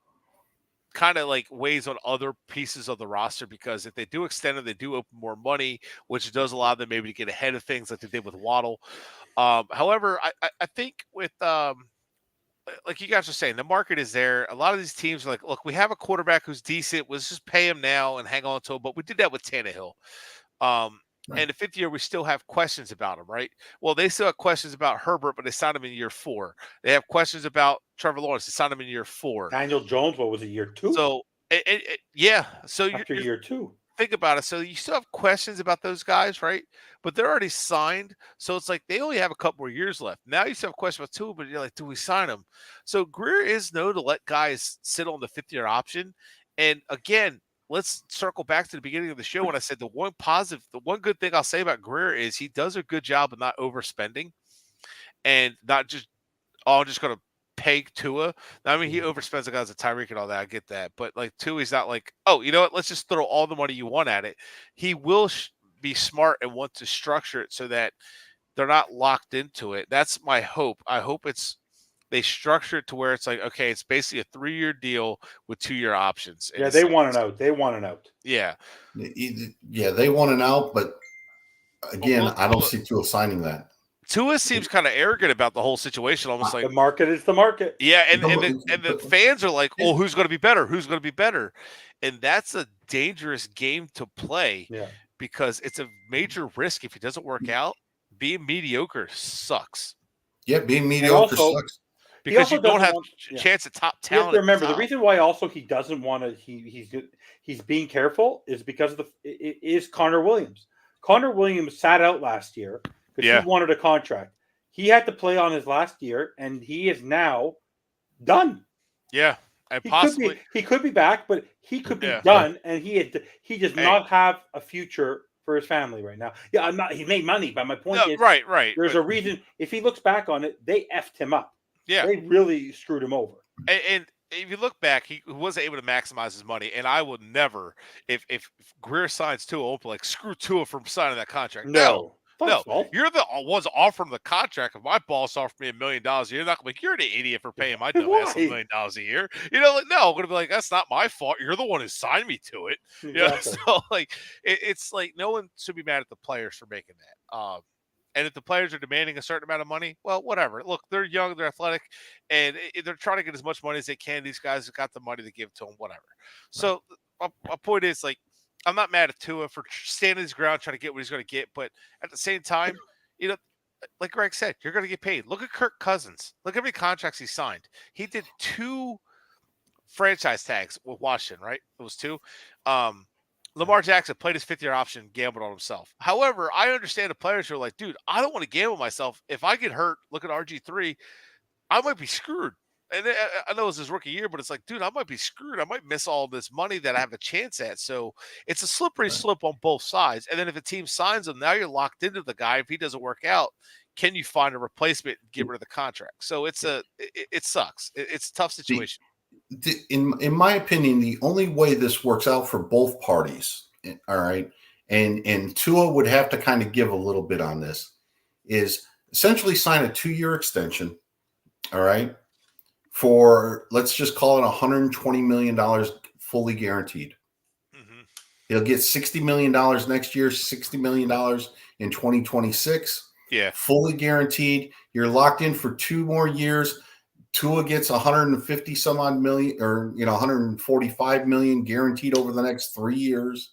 Speaker 1: kind of like weighs on other pieces of the roster, because if they do extend it, they do open more money, which does allow them maybe to get ahead of things like they did with Waddle. However, I think with like you guys are saying, the market is there. A lot of these teams are like, look, we have a quarterback who's decent. Let's just pay him now and hang on to him. But we did that with Tannehill. And the fifth year, we still have questions about him, right? Well, they still have questions about Herbert, but they signed him in year 4. They have questions about Trevor Lawrence. They signed him in year 4.
Speaker 3: Daniel Jones, what was it, year 2?
Speaker 1: So, yeah. So
Speaker 3: after year 2.
Speaker 1: Think about it. So you still have questions about those guys, right? But they're already signed. So it's like they only have a couple more years left. Now you still have questions about 2, but you're like, do we sign them? So Greer is known to let guys sit on the fifth-year option. And again, let's circle back to the beginning of the show when I said the one good thing I'll say about Greer is he does a good job of not overspending and not just, I'm just going to pay Tua. I mean, he overspends the guys at Tyreek and all that. I get that. But like Tua, he's not like, oh, you know what? Let's just throw all the money you want at it. He will be smart and want to structure it so that they're not locked into it. That's my hope. I hope they structure it to where it's like, okay, it's basically a 3-year deal with 2-year options.
Speaker 3: Yeah, they want an out. They want an out.
Speaker 1: Yeah.
Speaker 4: Yeah, they want an out, but again, I don't see Tua signing that.
Speaker 1: Tua seems kind of arrogant about the whole situation, almost like
Speaker 3: the market is the market.
Speaker 1: Yeah, and the fans are like, "Oh, who's going to be better? Who's going to be better?" And that's a dangerous game to play because it's a major risk if it doesn't work out. Being mediocre sucks.
Speaker 4: Yeah, being mediocre sucks
Speaker 1: because you don't have a chance at top talent.
Speaker 3: You have to remember the reason why also he doesn't want to. He's being careful is because of is Connor Williams. Connor Williams sat out last year because he wanted a contract. He had to play on his last year, and he is now done.
Speaker 1: Yeah, and
Speaker 3: he could be back, but he could be done, and he does not have a future for his family right now. Yeah, I'm not. He made money, but my point is,
Speaker 1: right.
Speaker 3: There's a reason. If he looks back on it, they effed him up.
Speaker 1: Yeah,
Speaker 3: they really screwed him over.
Speaker 1: And if you look back, he wasn't able to maximize his money. And I will never, if Greer signs Tua, I'll be like, screw Tua from signing that contract. No. You're the ones offering the contract. If my boss offered me $1 million a year, you're not gonna be like, you're an idiot for paying my dumb ass $1 million a year. You know, like, no, I'm gonna be like, that's not my fault. You're the one who signed me to it. Exactly. You know? So like, it's like no one should be mad at the players for making that. And if the players are demanding a certain amount of money, well, whatever. Look, they're young, they're athletic, and they're trying to get as much money as they can. These guys have got the money to give to them, whatever. So my point is, like, I'm not mad at Tua for standing his ground, trying to get what he's going to get. But at the same time, you know, like Greg said, you're going to get paid. Look at Kirk Cousins. Look how many contracts he signed. He did 2 franchise tags with Washington, right? It was 2. Lamar Jackson played his 5th-year option, gambled on himself. However, I understand the players who are like, dude, I don't want to gamble myself. If I get hurt, look at RG3, I might be screwed. And I know it's his rookie year, but it's like, dude, I might be screwed. I might miss all this money that I have a chance at. So it's a slippery slope on both sides. And then if a team signs him, now you're locked into the guy. If he doesn't work out, can you find a replacement and get rid of the contract? So it sucks. It's a tough situation.
Speaker 4: In my opinion, the only way this works out for both parties, all right, and Tua would have to kind of give a little bit on this, is essentially sign a 2-year extension, all right, for, let's just call it $120 million fully guaranteed. Mm-hmm. He'll get $60 million next year, $60 million in 2026.
Speaker 1: Yeah.
Speaker 4: Fully guaranteed. You're locked in for 2 more years. Tua gets 150 some odd million, or 145 million guaranteed over the next 3 years,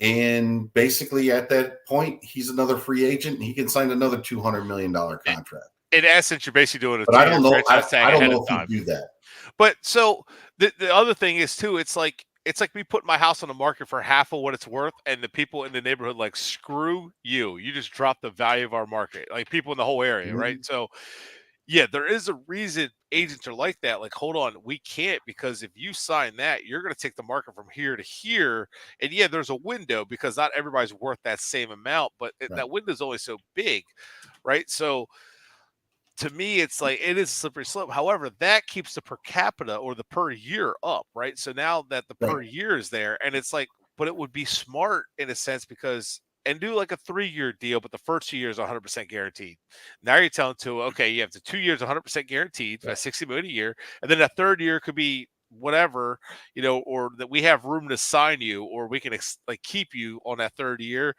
Speaker 4: and basically at that point he's another free agent and he can sign another $200 million contract.
Speaker 1: In essence, you're basically doing
Speaker 4: but I don't know. I don't know if you do that.
Speaker 1: But so the other thing is too, it's like me putting my house on the market for half of what it's worth, and the people in the neighborhood like, screw you. You just dropped the value of our market. Like people in the whole area, right? So yeah, there is a reason agents are like that. Like, hold on, we can't, because if you sign that, you're going to take the market from here to here. And yeah, there's a window because not everybody's worth that same amount, but that window is only so big, right? So to me, it's like, it is a slippery slope. However, that keeps the per capita or the per year up, right? So now that the per year is there, and it's like, but it would be smart in a sense and do like a 3-year deal, but the first 2 years 100% guaranteed. Now you're telling Tua, okay, you have the 2 years 100% guaranteed, that's $60 million a year, and then that 3rd year could be whatever, or that we have room to sign you, or we can keep you on that third year.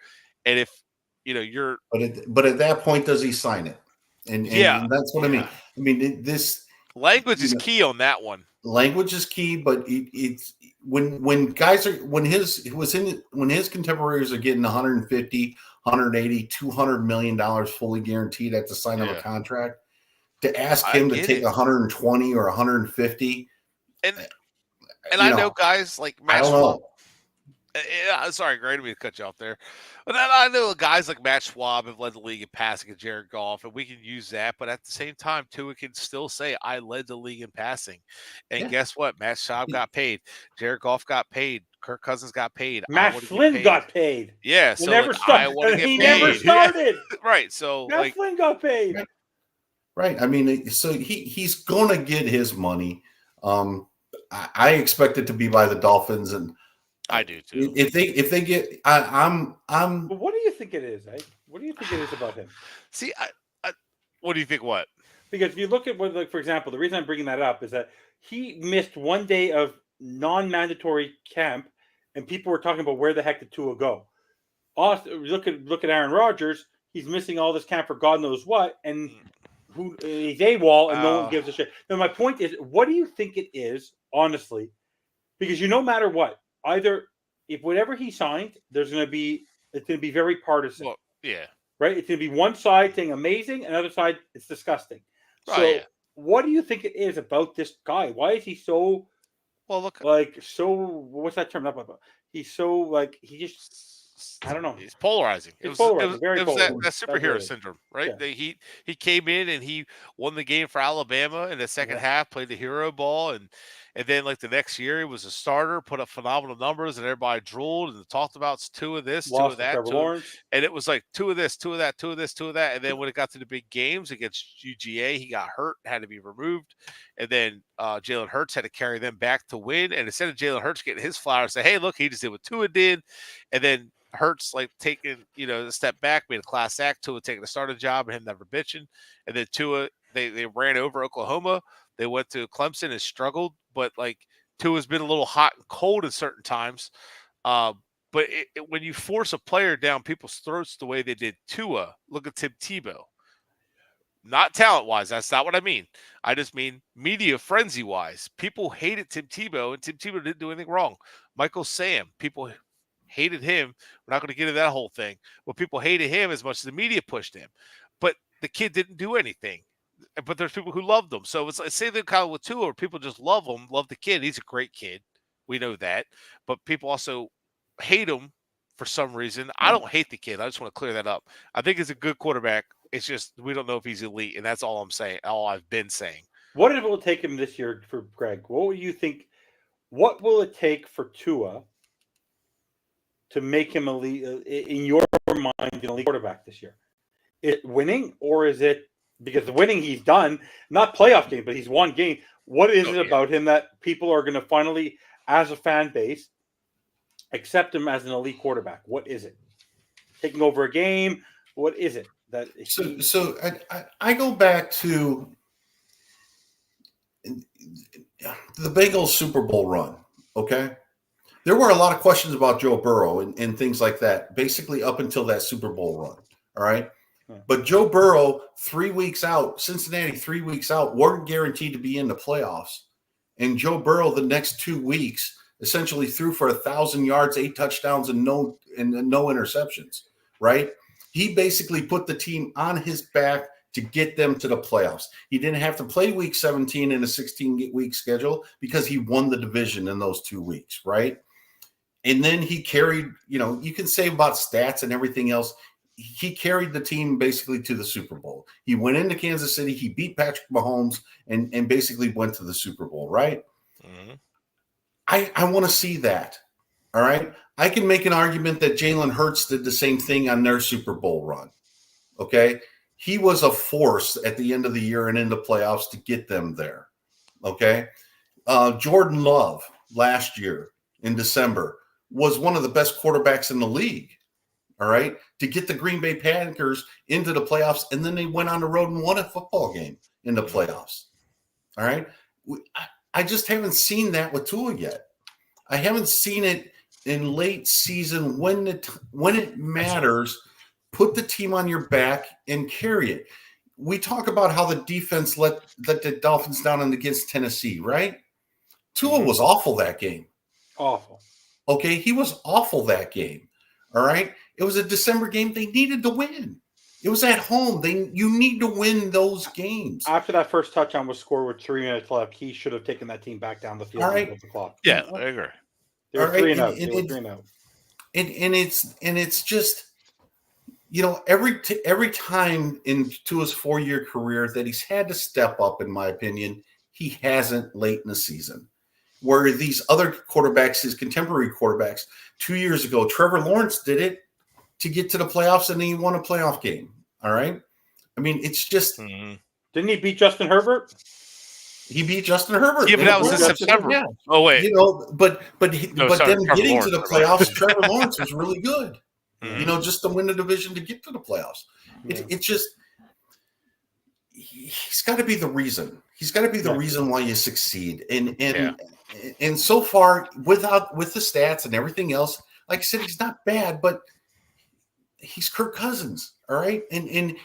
Speaker 1: And if you're,
Speaker 4: but at that point, does he sign it? And that's what I mean. I mean, this
Speaker 1: language is key on that one.
Speaker 4: Language is key, but it's when guys are when his contemporaries are getting 150, 180, 200 million dollars fully guaranteed at the sign of a contract, to ask him to take 120 or 150,
Speaker 1: and I know guys like Matt
Speaker 4: I don't know.
Speaker 1: Sorry, Gray, I didn't mean to cut you off there. But I know guys like Matt Schwab have led the league in passing and Jared Goff, and we can use that. But at the same time, Tua can still say, I led the league in passing. And guess what? Matt Schwab got paid. Jared Goff got paid. Kirk Cousins got paid.
Speaker 3: Matt Flynn got paid.
Speaker 1: Yeah. So never
Speaker 3: he never started.
Speaker 1: Right. So
Speaker 3: Matt Flynn got paid.
Speaker 4: Right. I mean, so he's going to get his money. I expect it to be by the Dolphins, and
Speaker 1: I do too.
Speaker 4: If they get, I'm.
Speaker 3: But what do you think it is? What do you think it is about him?
Speaker 1: See, what do you think? What?
Speaker 3: Because if you look at what, like, for example, the reason I'm bringing that up is that he missed one day of non-mandatory camp, and people were talking about where the heck did Tua go. Look at Aaron Rodgers. He's missing all this camp for God knows what, and he's AWOL, and no one gives a shit. Now, my point is, what do you think it is, honestly? Because no matter what, either if whatever he signed, it's going to be very partisan.
Speaker 1: Well, yeah.
Speaker 3: Right? It's going to be one side saying amazing, another side it's disgusting. What do you think it is about this guy? Why is he so what's that term up about? He's so he just I don't know.
Speaker 1: He's polarizing. It was that superhero syndrome, right?
Speaker 3: Yeah.
Speaker 1: He came in and he won the game for Alabama in the second half, played the hero ball, and then the next year he was a starter, put up phenomenal numbers, and everybody drooled and talked about two of this, two of that, and it was like two of this, two of that, two of this, two of that, and then when it got to the big games against UGA, he got hurt, had to be removed, and then Jalen Hurts had to carry them back to win, and instead of Jalen Hurts getting his flowers, say, hey, look, he just did what Tua did, and then Hurts taking a step back, made a class act. Tua taking a starting job and him never bitching. And then Tua, they ran over Oklahoma. They went to Clemson and struggled, but Tua's been a little hot and cold at certain times. But when you force a player down people's throats the way they did Tua, look at Tim Tebow. Not talent-wise, that's not what I mean. I just mean media frenzy-wise. People hated Tim Tebow, and Tim Tebow didn't do anything wrong. Michael Sam, people hated him. We're not going to get into that whole thing. Well, people hated him as much as the media pushed him. But the kid didn't do anything. But there's people who loved him. So it's say the kind of with Tua, where people just love him, love the kid. He's a great kid. We know that. But people also hate him for some reason. I don't hate the kid. I just want to clear that up. I think he's a good quarterback. It's just we don't know if he's elite, and that's all I'm saying. All I've been saying.
Speaker 3: What it will take him this year for Greg? What will you think? What will it take for Tua to make him in your mind an elite quarterback this year? Is it winning, or is it because the winning he's done, not playoff game, but he's won game? What is it about him that people are going to finally, as a fan base, accept him as an elite quarterback? What is it? Taking over a game? What is it?
Speaker 4: So I go back to the Bengals Super Bowl run, okay? There were a lot of questions about Joe Burrow and things like that, basically up until that Super Bowl run, all right? But Joe Burrow, 3 weeks out, Cincinnati 3 weeks out, weren't guaranteed to be in the playoffs. And Joe Burrow, the next 2 weeks, essentially threw for 1,000 yards, 8 touchdowns, and no interceptions, right? He basically put the team on his back to get them to the playoffs. He didn't have to play week 17 in a 16-week schedule because he won the division in those 2 weeks, right? And then he carried, you can say about stats and everything else. He carried the team basically to the Super Bowl. He went into Kansas City. He beat Patrick Mahomes and basically went to the Super Bowl, right? Mm-hmm. I want to see that, all right? I can make an argument that Jalen Hurts did the same thing on their Super Bowl run, okay? He was a force at the end of the year and in the playoffs to get them there, okay? Jordan Love last year in December was one of the best quarterbacks in the league, all right, to get the Green Bay Packers into the playoffs, and then they went on the road and won a football game in the playoffs, all right? I just haven't seen that with Tua yet. I haven't seen it in late season when it matters. Put the team on your back and carry it. We talk about how the defense let the Dolphins down against Tennessee, right? Tua was awful that game.
Speaker 3: Awful.
Speaker 4: Okay, he was awful that game. All right, it was a December game. They needed to win. It was at home. You need to win those games.
Speaker 3: After that first touchdown was scored with 3 minutes left, he should have taken that team back down the field.
Speaker 4: All right.
Speaker 3: And the clock.
Speaker 1: Yeah, I agree.
Speaker 3: They were 3-0.
Speaker 4: And it's just, every time into his 4-year career that he's had to step up, in my opinion, he hasn't late in the season. Where these other quarterbacks, his contemporary quarterbacks, 2 years ago, Trevor Lawrence did it to get to the playoffs, and then he won a playoff game. All right. I mean, it's just.
Speaker 3: Didn't he beat Justin Herbert?
Speaker 4: He beat Justin Herbert.
Speaker 1: Yeah, but that was in September. Yeah. Oh wait.
Speaker 4: But then getting to the playoffs, Trevor Lawrence was really good. Just to win the division to get to the playoffs. It's just he's got to be the reason. He's got to be the reason why you succeed. And so far, with the stats and everything else, like I said, he's not bad, but he's Kirk Cousins. All right. And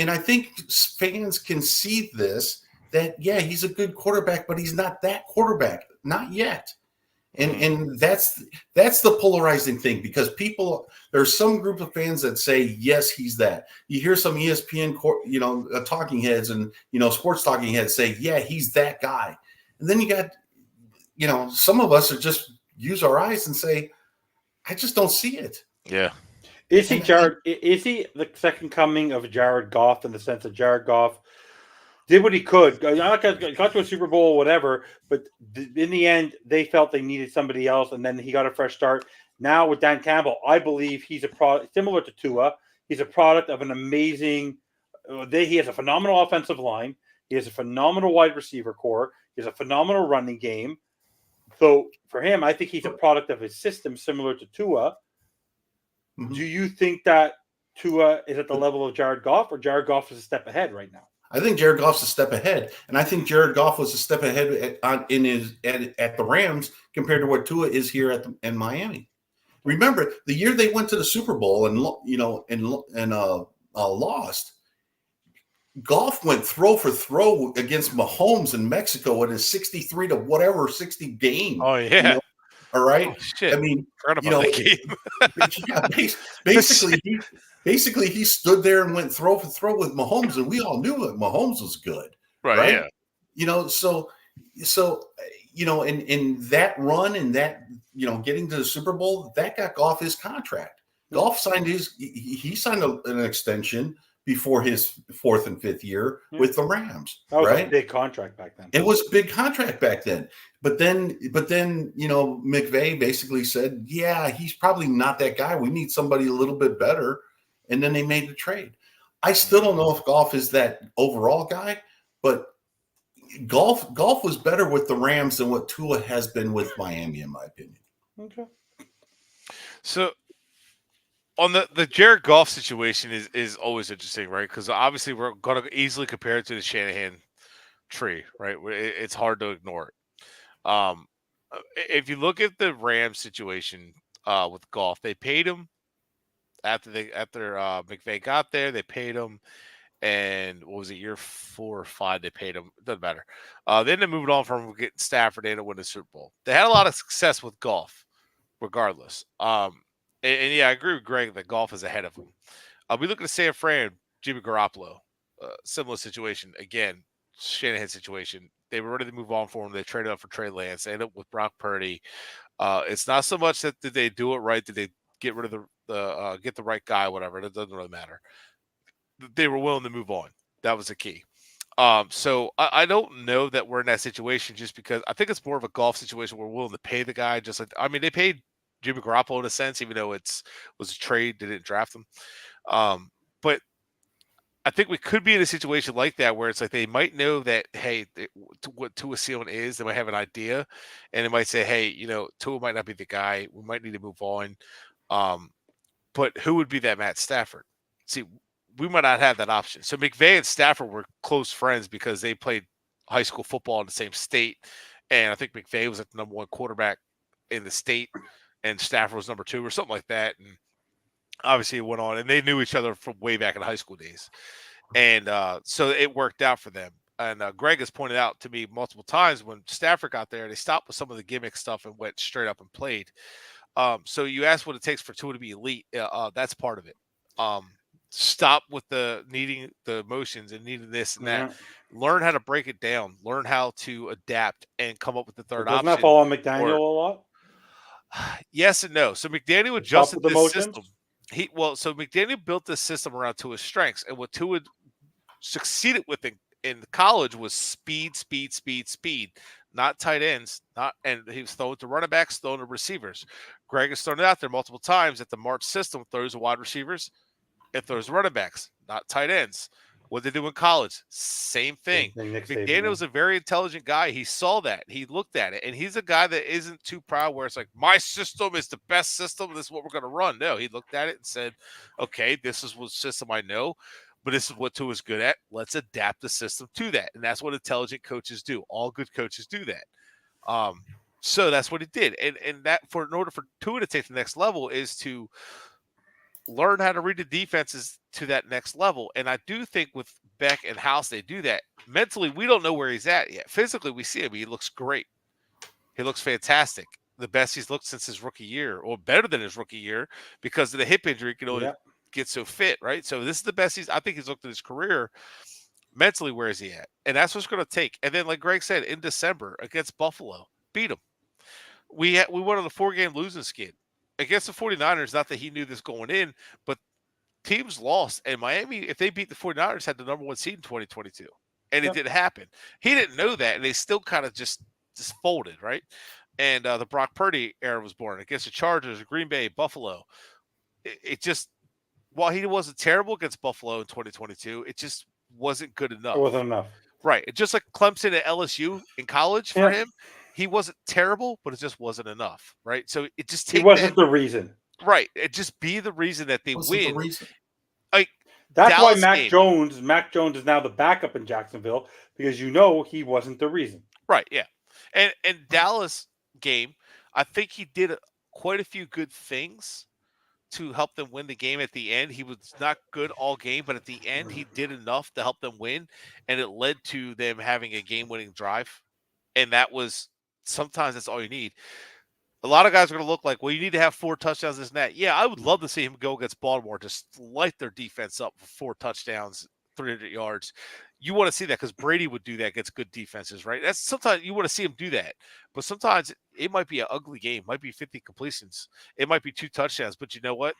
Speaker 4: I think fans can see this, that, he's a good quarterback, but he's not that quarterback. Not yet. And that's the polarizing thing, because there's some group of fans that say, yes, he's that. You hear some ESPN, talking heads and, sports talking heads say, yeah, he's that guy. And then you got, some of us are just use our eyes and say, I just don't see it.
Speaker 1: Yeah.
Speaker 3: Is he the second coming of Jared Goff, in the sense that Jared Goff did what he could, got to a Super Bowl or whatever, but in the end, they felt they needed somebody else, and then he got a fresh start. Now with Dan Campbell, I believe he's a product similar to Tua. He's a product of an amazing he has a phenomenal offensive line. He has a phenomenal wide receiver core. He has a phenomenal running game. So for him, I think he's a product of his system, similar to Tua. Mm-hmm. Do you think that Tua is at the level of Jared Goff, or Jared Goff is a step ahead right now?
Speaker 4: I think Jared Goff's a step ahead, and I think Jared Goff was a step ahead at the Rams compared to what Tua is here in Miami. Remember the year they went to the Super Bowl and lost. Goff went throw for throw against Mahomes in Mexico in his 63 to whatever 60 game.
Speaker 1: Oh yeah.
Speaker 4: All right.
Speaker 1: Oh, shit.
Speaker 4: I mean,
Speaker 1: that game.
Speaker 4: basically he stood there and went throw for throw with Mahomes, and we all knew that Mahomes was good. Right. Yeah. So in that run and that, getting to the Super Bowl, that got Goff his contract. Goff signed he signed an extension before his 4th and 5th year with the Rams.
Speaker 3: That was a big contract back then.
Speaker 4: It was a big contract back then. But then, McVay basically said, yeah, he's probably not that guy. We need somebody a little bit better. And then they made the trade. I still don't know if Goff is that overall guy, but Goff was better with the Rams than what Tua has been with Miami, in my opinion.
Speaker 3: Okay.
Speaker 1: So on the Jared Goff situation is always interesting, right? Because obviously we're going to easily compare it to the Shanahan tree, right? It's hard to ignore it. If you look at the Rams situation with Goff, they paid him after McVay got there. They paid him, and what was it, year 4 or 5? They paid him. Doesn't matter. Then they moved on from getting Stafford. They didn't win the Super Bowl. They had a lot of success with Goff, regardless. And yeah, I agree with Greg that Goff is ahead of him. We look at San Fran, Jimmy Garoppolo, similar situation. Again, Shanahan situation. They were ready to move on for him. They traded up for Trey Lance. They ended up with Brock Purdy. It's not so much that did they do it right, did they get rid of the get the right guy, whatever. It doesn't really matter. They were willing to move on. That was the key. So I don't know that we're in that situation, just because I think it's more of a Goff situation. We're willing to pay the guy. They paid Jimmy Garoppolo in a sense, even though was a trade, they didn't draft him. But I think we could be in a situation like that where it's like they might know that, hey, what Tua ceiling is. They might have an idea, and they might say, hey, Tua might not be the guy. We might need to move on. But who would be that Matt Stafford? See, we might not have that option. So McVay and Stafford were close friends because they played high school football in the same state. And I think McVay was like the number 1 quarterback in the state, and Stafford was number 2 or something like that. And obviously it went on, and they knew each other from way back in the high school days. And so it worked out for them. And Greg has pointed out to me multiple times when Stafford got there, they stopped with some of the gimmick stuff and went straight up and played. So you asked what it takes for Tua to be elite. That's part of it. Stop with the needing the emotions and needing this and that. Learn how to break it down. Learn how to adapt and come up with the third option.
Speaker 3: Doesn't that fall on McDaniel a lot?
Speaker 1: Yes and no. So McDaniel adjusted this system. So McDaniel built this system around Tua's strengths, and what Tua succeeded with in college was speed, not tight ends, and he was throwing to running backs, throwing to receivers. Greg has thrown it out there multiple times that the March system throws to wide receivers, it throws running backs, not tight ends. What they do in college, same thing. McDaniel's a very intelligent guy. He saw that. He looked at it, and he's a guy that isn't too proud where it's like, my system is the best system. This is what we're going to run. No, he looked at it and said, okay, this is what system I know, but this is what Tua's good at. Let's adapt the system to that. And that's what intelligent coaches do. All good coaches do that. So that's what he did. And that in order for Tua to take the next level is to learn how to read the defenses to that next level. And I do think with Beck and House, they do that. Mentally, we don't know where he's at yet. Physically, we see him. He looks great. He looks fantastic. The best he's looked since his rookie year, or better than his rookie year, because of the hip injury. He can only get so fit, right? So this is the best I think he's looked at his career. Mentally, where is he at? And that's what's going to take. And then, like Greg said, in December against Buffalo, beat him. We went on a 4-game losing skid against the 49ers. Not that he knew this going in, but teams lost. And Miami, if they beat the 49ers, had the number 1 seed in 2022. And it didn't happen. He didn't know that, and they still kind of just folded, right? And the Brock Purdy era was born against the Chargers, Green Bay, Buffalo. It just, while he wasn't terrible against Buffalo in 2022, it just wasn't good enough.
Speaker 3: It wasn't enough.
Speaker 1: Right. Just like Clemson at LSU in college for him, he wasn't terrible, but it just wasn't enough, right? So it just takes.
Speaker 3: He wasn't the reason.
Speaker 1: Right. It just be the reason that they win. Like
Speaker 3: that's
Speaker 1: Dallas
Speaker 3: why Mac Jones is now the backup in Jacksonville, because he wasn't the reason.
Speaker 1: Right. Yeah. And Dallas game, I think he did quite a few good things to help them win the game at the end. He was not good all game, but at the end he did enough to help them win, and it led to them having a game-winning drive. And that was, sometimes that's all you need. A lot of guys are going to look like, well, you need to have 4 touchdowns, this and that. Yeah, I would love to see him go against Baltimore, just light their defense up for 4 touchdowns, 300 yards. You want to see that because Brady would do that against good defenses, right? That's sometimes you want to see him do that. But sometimes it might be an ugly game. It might be 50 completions. It might be 2 touchdowns. But you know what?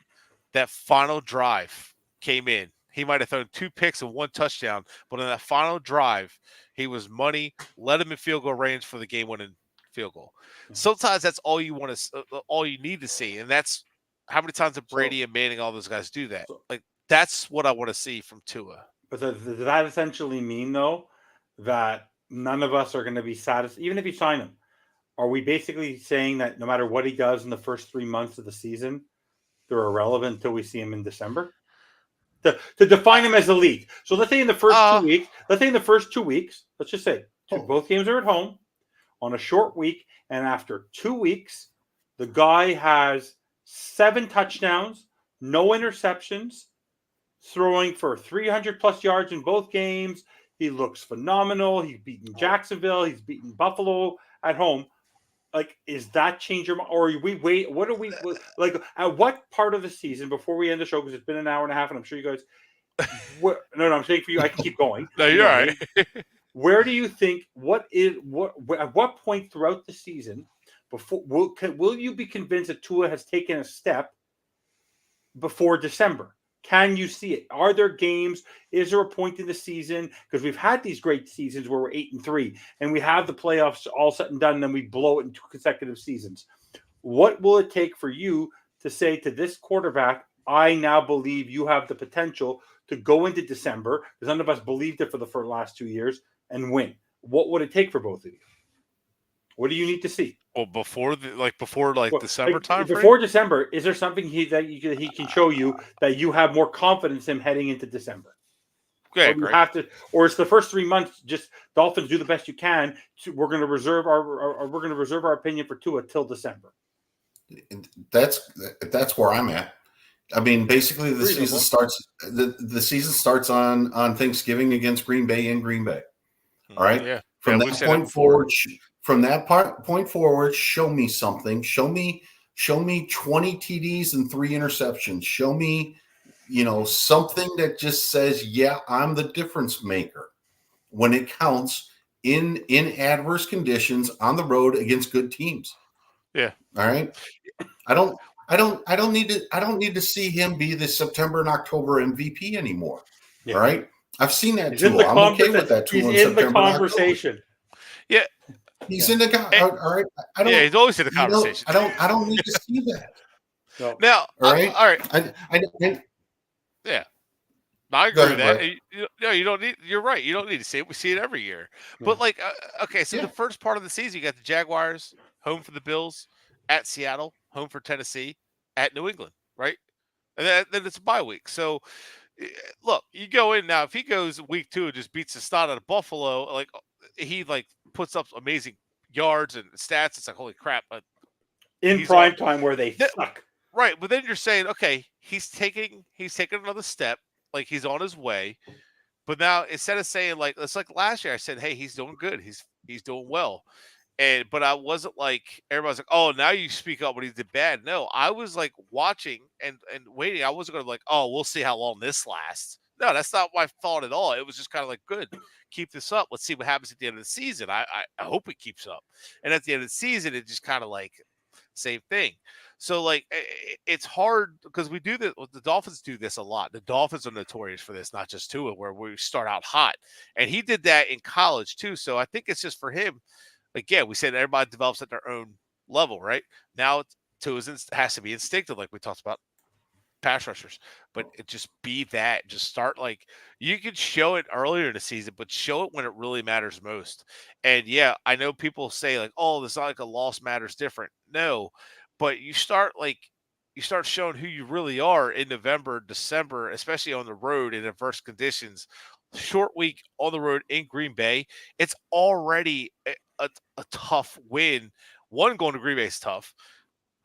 Speaker 1: That final drive came in. He might have thrown 2 picks and 1 touchdown. But on that final drive, he was money, led him in field goal range for the game-winning field goal. Sometimes that's all you want to, all you need to see. And that's how many times did Brady and Manning, all those guys do that? Like, that's what I want to see from Tua.
Speaker 3: But does that essentially mean, though, that none of us are going to be satisfied, even if you sign him? Are we basically saying that no matter what he does in the first 3 months of the season, they're irrelevant until we see him in December? To define him as elite. So let's say in the first 2 weeks, let's just say both games are at home on a short week, and after 2 weeks, the guy has 7 touchdowns, no interceptions, throwing for 300-plus yards in both games. He looks phenomenal. He's beaten Jacksonville. He's beaten Buffalo at home. Like, is that change your mind? Or we wait? What are we like? At what part of the season, before we end the show, because it's been an hour and a half, and I'm sure you guys. No, I'm saying for you, I can keep going.
Speaker 1: No, you're all right.
Speaker 3: Where do you think? At what point throughout the season, before will you be convinced that Tua has taken a step before December? Can you see it? Are there games? Is there a point in the season? Because we've had these great seasons where we're 8-3, and we have the playoffs all set and done, and then we blow it in 2 consecutive seasons. What will it take for you to say to this quarterback, I now believe you have the potential to go into December, because none of us believed it for the last 2 years, and win? What would it take for both of you? What do you need to see?
Speaker 1: Well, before December time frame?
Speaker 3: Before December, is there something he can show you that you have more confidence in heading into December?
Speaker 1: Yeah,
Speaker 3: or you have to, or it's the first 3 months. Just Dolphins do the best you can. We're going to reserve our opinion for Tua till December.
Speaker 4: That's where I'm at. I mean, basically, the season starts. The season starts on Thanksgiving against Green Bay in Green Bay. All right.
Speaker 1: Yeah.
Speaker 4: From that point forward, show me something. Show me 20 TDs and 3 interceptions. Show me, something that just says, yeah, I'm the difference maker when it counts in adverse conditions on the road against good teams.
Speaker 1: Yeah.
Speaker 4: All right. I don't need to see him be the September and October MVP anymore. Yeah. All right. I've seen that too. I'm okay with that too.
Speaker 3: He's in the conversation.
Speaker 1: Yeah.
Speaker 4: He's in the all right.
Speaker 1: He's always in the conversation.
Speaker 4: I don't need to see that.
Speaker 1: No. Now, all right. Yeah. I agree with that. You don't need. You're right. You don't need to see it. We see it every year. But okay. So the first part of the season, you got the Jaguars home for the Bills, at Seattle, home for Tennessee, at New England, right? And then it's a bye week. So, look, you go in now. If he goes week 2 and just beats the snot out of Buffalo, he puts up amazing yards and stats. It's like, holy crap!
Speaker 3: In prime time where they suck,
Speaker 1: right? But then you're saying, okay, he's taking another step. Like he's on his way. But now instead of saying it's like last year, I said, hey, he's doing good. He's doing well. But I wasn't like everybody's like, oh, now you speak up when he did bad. No, I was watching and waiting. I wasn't going to oh, we'll see how long this lasts. No, that's not my thought at all. It was just kind of good. Keep this up. Let's see what happens at the end of the season. I hope it keeps up. And at the end of the season, it just kind of same thing. So it's hard because we do this. The Dolphins do this a lot. The Dolphins are notorious for this, not just Tua, where we start out hot. And he did that in college too. So I think it's just for him. We said everybody develops at their own level, right? Now Tua has to be instinctive, like we talked about pass rushers, but it just be that. Just start you can show it earlier in the season, but show it when it really matters most. And I know people say oh, it's not a loss matters different. No, but you start showing who you really are in November, December, especially on the road in adverse conditions. Short week on the road in Green Bay, it's already a tough win. One going to Green Bay is tough.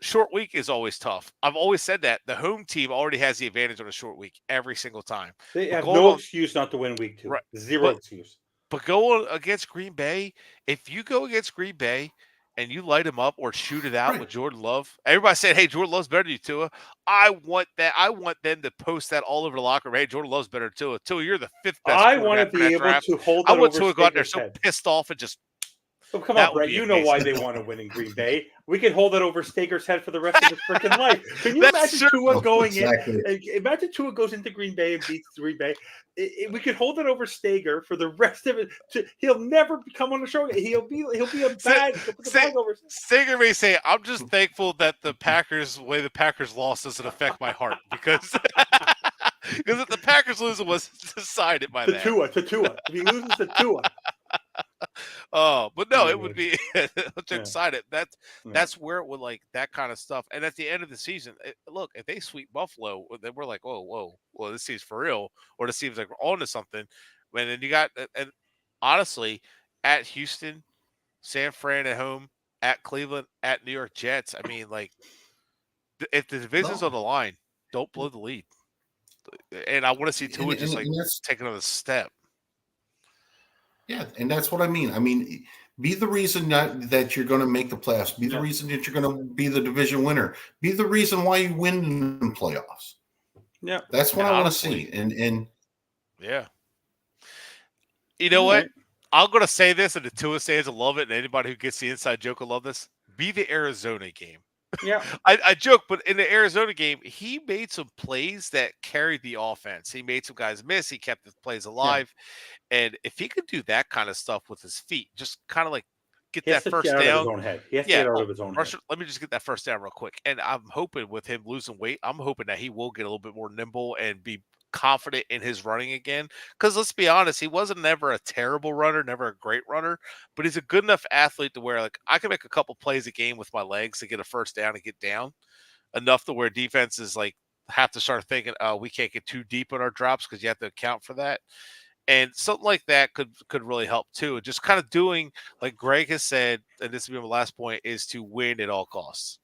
Speaker 1: Short week is always tough. I've always said that the home team already has the advantage on a short week every single time.
Speaker 3: They have no excuse not to win week 2. Right. Zero excuse.
Speaker 1: But go against Green Bay. If you go against Green Bay and you light them up or shoot it out with Jordan Love, everybody said, hey, Jordan Love's better than you, Tua. I want that. I want them to post that all over the locker room. Hey, Jordan Love's better than Tua. Tua, you're the 5th best.
Speaker 3: I want to be able to hold that.
Speaker 1: I want Tua to go out there so pissed off and just.
Speaker 3: Oh, come on, Bret. You know why they want to win in Green Bay. We can hold that over Stager's head for the rest of his freaking life. Can you imagine Tua going in? Imagine Tua goes into Green Bay and beats Green Bay. We could hold it over Stager for the rest of it. He'll never come on the show. He'll be a bad.
Speaker 1: Stager may say, "I'm just thankful that the way the Packers lost doesn't affect my heart because." Because if the Packers losing was decided by that.
Speaker 3: To Tua. If he loses to Tua.
Speaker 1: Oh, but no, it would be excited. That's where it would that kind of stuff. And at the end of the season, look, if they sweep Buffalo, then we're like, whoa, well, this seems for real, or this seems like we're on to something. And then you got, and honestly, at Houston, San Fran at home, at Cleveland, at New York Jets. I mean, if the division's on the line, don't blow the lead. And I want to see Tua just take another step.
Speaker 4: Yeah, and that's what I mean. I mean, be the reason that you're going to make the playoffs. Be the reason that you're going to be the division winner. Be the reason why you win in playoffs.
Speaker 3: Yeah,
Speaker 4: that's what I want to see. And
Speaker 1: yeah, you know what? I'm going to say this, and the Tua fans will love it, and anybody who gets the inside joke will love this. Be the Arizona game.
Speaker 3: Yeah,
Speaker 1: I joke, but in the Arizona game, he made some plays that carried the offense. He made some guys miss. He kept the plays alive. And if he could do that kind of stuff with his feet, just kind of get that first down.
Speaker 3: He has to get out of his own head.
Speaker 1: Let me just get that first down real quick. And I'm hoping with him losing weight, I'm hoping that he will get a little bit more nimble and be confident in his running again. Because let's be honest, he wasn't never a terrible runner, never a great runner, but he's a good enough athlete to where I can make a couple plays a game with my legs to get a first down and get down enough to where defense is have to start thinking, we can't get too deep in our drops because you have to account for that. And something like that could really help too. Just kind of doing like Greg has said, and this will be my last point, is to win at all costs.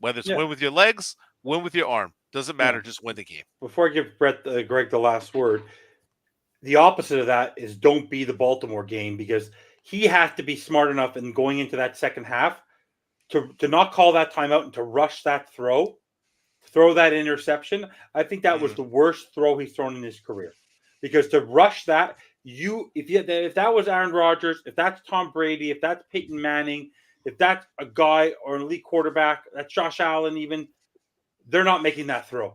Speaker 1: Whether it's win with your legs, win with your arm, doesn't matter. Just win the game.
Speaker 3: Before I give Greg the last word, the opposite of that is don't be the Baltimore game, because he has to be smart enough in going into that second half to not call that timeout and to rush that throw that interception. I think that was the worst throw he's thrown in his career, because to rush that, if that was Aaron Rodgers, if that's Tom Brady, if that's Peyton Manning, if that's a guy or an elite quarterback, that's Josh Allen even, they're not making that throw.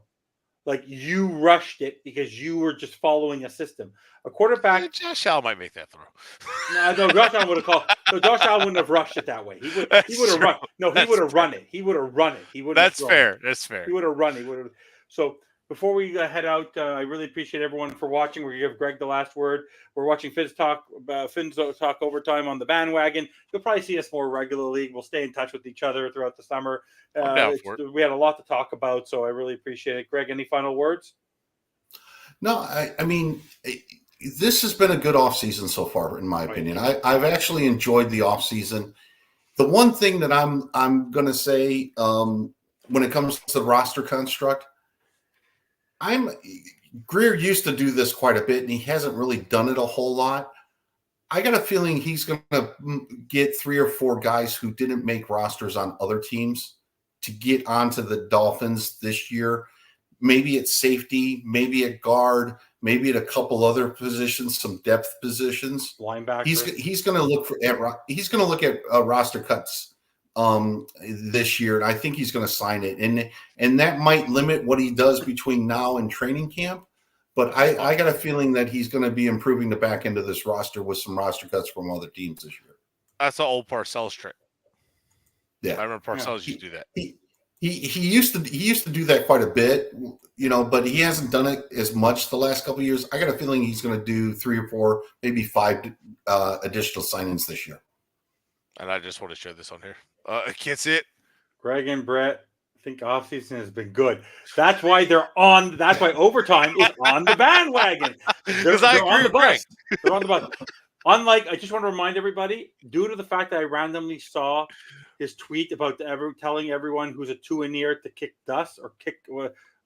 Speaker 3: Like, you rushed it because you were just following a system. A quarterback.
Speaker 1: Yeah, Josh Allen might make that throw.
Speaker 3: No, Josh Allen would have called. So Josh Allen wouldn't have rushed it that way. He would have run. No, he would have run it. He would have run it. He would.
Speaker 1: That's fair. That's fair.
Speaker 3: He would have run. He would have. So before we head out, I really appreciate everyone for watching. We're gonna give Greg the last word. We're watching Fins Talk Overtime on the Bandwagon. You'll probably see us more regularly. We'll stay in touch with each other throughout the summer. We had a lot to talk about, so I really appreciate it. Greg, any final words?
Speaker 4: No, I mean, this has been a good offseason so far, in my opinion. I've actually enjoyed the offseason. The one thing that I'm going to say when it comes to the roster construct, Greer used to do this quite a bit, and he hasn't really done it a whole lot. I got a feeling he's going to get 3 or 4 guys who didn't make rosters on other teams to get onto the Dolphins this year. Maybe at safety, maybe at guard, maybe at a couple other positions, some depth positions.
Speaker 3: Linebacker.
Speaker 4: He's going to look at roster cuts this year, and I think he's going to sign it. And that might limit what he does between now and training camp. But I got a feeling that he's going to be improving the back end of this roster with some roster cuts from other teams this year.
Speaker 1: That's an old Parcells trick.
Speaker 4: Yeah,
Speaker 1: I remember Parcells used to do that.
Speaker 4: He used to do that quite a bit, but he hasn't done it as much the last couple of years. I got a feeling he's going to do 3 or 4, maybe 5 additional signings this year.
Speaker 1: And I just want to show this on here. I can't see it.
Speaker 3: Greg and Bret, I think offseason has been good. That's why they're on. That's why overtime is on the Bandwagon. Because
Speaker 1: I agree with Greg.
Speaker 3: They're on the bus. Unlike, I just want to remind everybody, due to the fact that I randomly saw his tweet about telling everyone who's a 2-in-ear to kick dust or kick.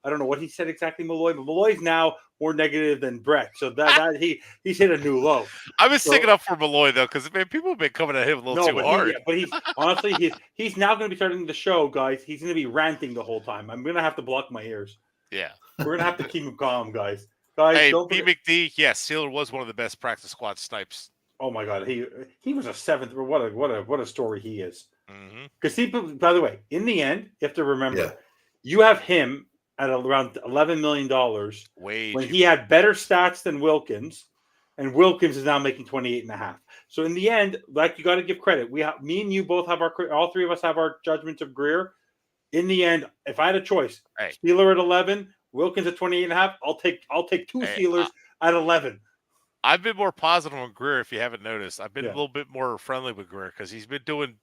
Speaker 3: I don't know what he said exactly, Malloy, but Malloy's now more negative than Bret. So that he's hit a new low.
Speaker 1: I've been sticking up for Malloy though, because people have been coming at him a little too hard.
Speaker 3: But he's honestly he's now going to be starting the show, guys. He's going to be ranting the whole time. I'm going to have to block my ears.
Speaker 1: Yeah,
Speaker 3: we're going to have to keep him calm, guys.
Speaker 1: Hey, P. McD, yes, Sealer was one of the best practice squad snipes.
Speaker 3: Oh my God, he was a 7th. What a story he is. Because by the way, in the end, you have to remember, you have him at around $11 million when he had better stats than Wilkins, and Wilkins is now making 28.5. So in the end, like, you got to give credit. Me and you both have all 3 of us have our judgments of Greer. In the end, if I had a choice, Steeler at 11, Wilkins at 28.5, I'll take 2 Steelers at 11.
Speaker 1: I've been more positive on Greer, if you haven't noticed. I've been a little bit more friendly with Greer because he's been doing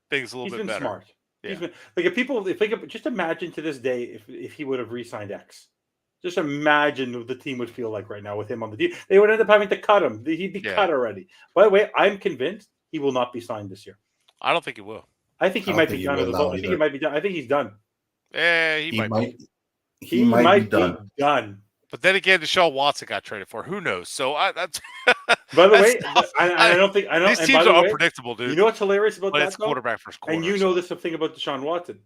Speaker 1: things a little bit better.
Speaker 3: Smart.
Speaker 1: Yeah.
Speaker 3: He's been just imagine to this day if he would have re-signed X. Just imagine what the team would feel like right now with him on the team. They would end up having to cut him. He'd be cut already. By the way, I'm convinced he will not be signed this year.
Speaker 1: I don't think he will.
Speaker 3: I think he might be done. I think he might be done. I think he's done.
Speaker 1: Yeah, he might be.
Speaker 3: He might be done.
Speaker 1: But then again, Deshaun Watson got traded for. Who knows? So that's.
Speaker 3: By the way, I don't think
Speaker 1: these teams are unpredictable, dude.
Speaker 3: You know what's hilarious about that?
Speaker 1: It's quarterback first quarter.
Speaker 3: And you know this thing about Deshaun Watson.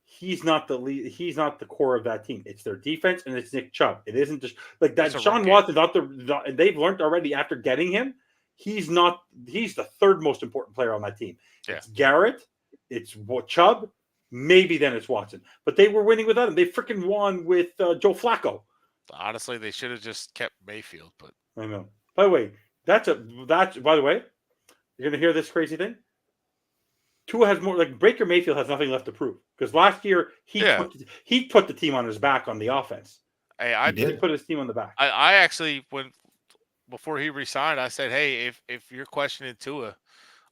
Speaker 3: He's not the lead. He's not the core of that team. It's their defense and it's Nick Chubb. It isn't just like that. Deshaun Watson, they've learned already after getting him. He's not. He's the 3rd most important player on that team.
Speaker 1: Yeah.
Speaker 3: It's Garrett. It's Chubb. Maybe then it's Watson. But they were winning without him. They freaking won with Joe Flacco.
Speaker 1: Honestly, they should have just kept Mayfield. But
Speaker 3: I know. By the way, by the way, you're gonna hear this crazy thing. Tua has more, like, Baker Mayfield has nothing left to prove, because last year he put the team on his back on the offense. He put his team on the back.
Speaker 1: I actually, before he resigned, I said, hey, if you're questioning Tua,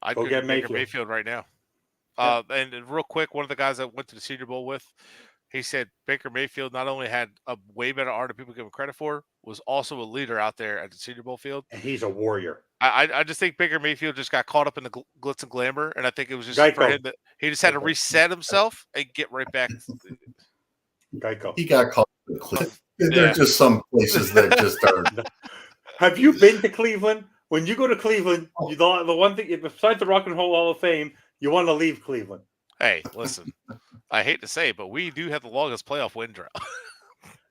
Speaker 1: I'd go get Baker Mayfield right now. And real quick, one of the guys I went to the Senior Bowl with, He said Baker Mayfield not only had a way better arm than people give him credit for, was also a leader out there at the Senior Bowl field.
Speaker 3: And he's a warrior.
Speaker 1: I just think Baker Mayfield just got caught up in the glitz and glamour, and I think it was just
Speaker 3: Geico.
Speaker 1: for him that he just had to reset himself and get right back.
Speaker 3: Geico.
Speaker 4: He got caught in the cliff. There are just some places that just are.
Speaker 3: Have you been to Cleveland? When you go to Cleveland, the one thing, besides the Rock and Roll Hall of Fame, you want to leave Cleveland.
Speaker 1: Hey, listen, I hate to say it, but we do have the longest playoff win drought.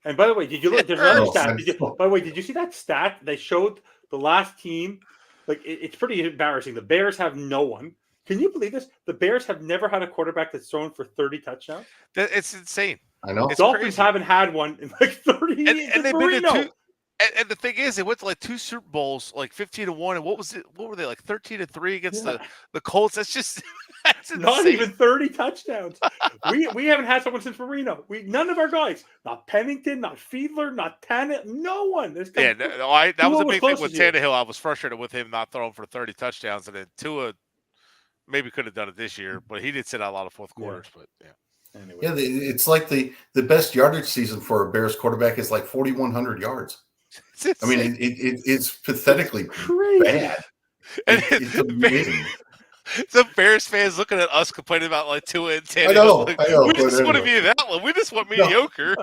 Speaker 3: And by the way, did you look? There's another stat. By the way, did you see that stat? They showed the last team. Like it's pretty embarrassing. The Bears have no one. Can you believe this? The Bears have never had a quarterback that's thrown for 30 touchdowns.
Speaker 1: It's insane.
Speaker 4: I know.
Speaker 1: It's
Speaker 3: Dolphins
Speaker 1: crazy.
Speaker 3: haven't had one in like 30 years.
Speaker 1: And they've been to two. And the thing is, they went to like 2 Super Bowls, like 15-1, and what was it? What were they like 13-3 against the Colts? That's just that's insane.
Speaker 3: Not even 30 touchdowns. we haven't had someone since Marino. None of our guys, not Pennington, not Fiedler, not Tannehill, no one.
Speaker 1: That was a big thing with Tannehill. I was frustrated with him not throwing for 30 touchdowns, and then Tua maybe could have done it this year, but he did sit out a lot of fourth quarters. But
Speaker 3: anyway.
Speaker 4: Yeah, it's like the best yardage season for a Bears quarterback is like 4,100 yards. I mean, it's pathetically bad. It's amazing.
Speaker 1: The Bears fans looking at us complaining about like Tua and Tannehill.
Speaker 4: I know.
Speaker 1: We just want to be that one. We just want mediocre.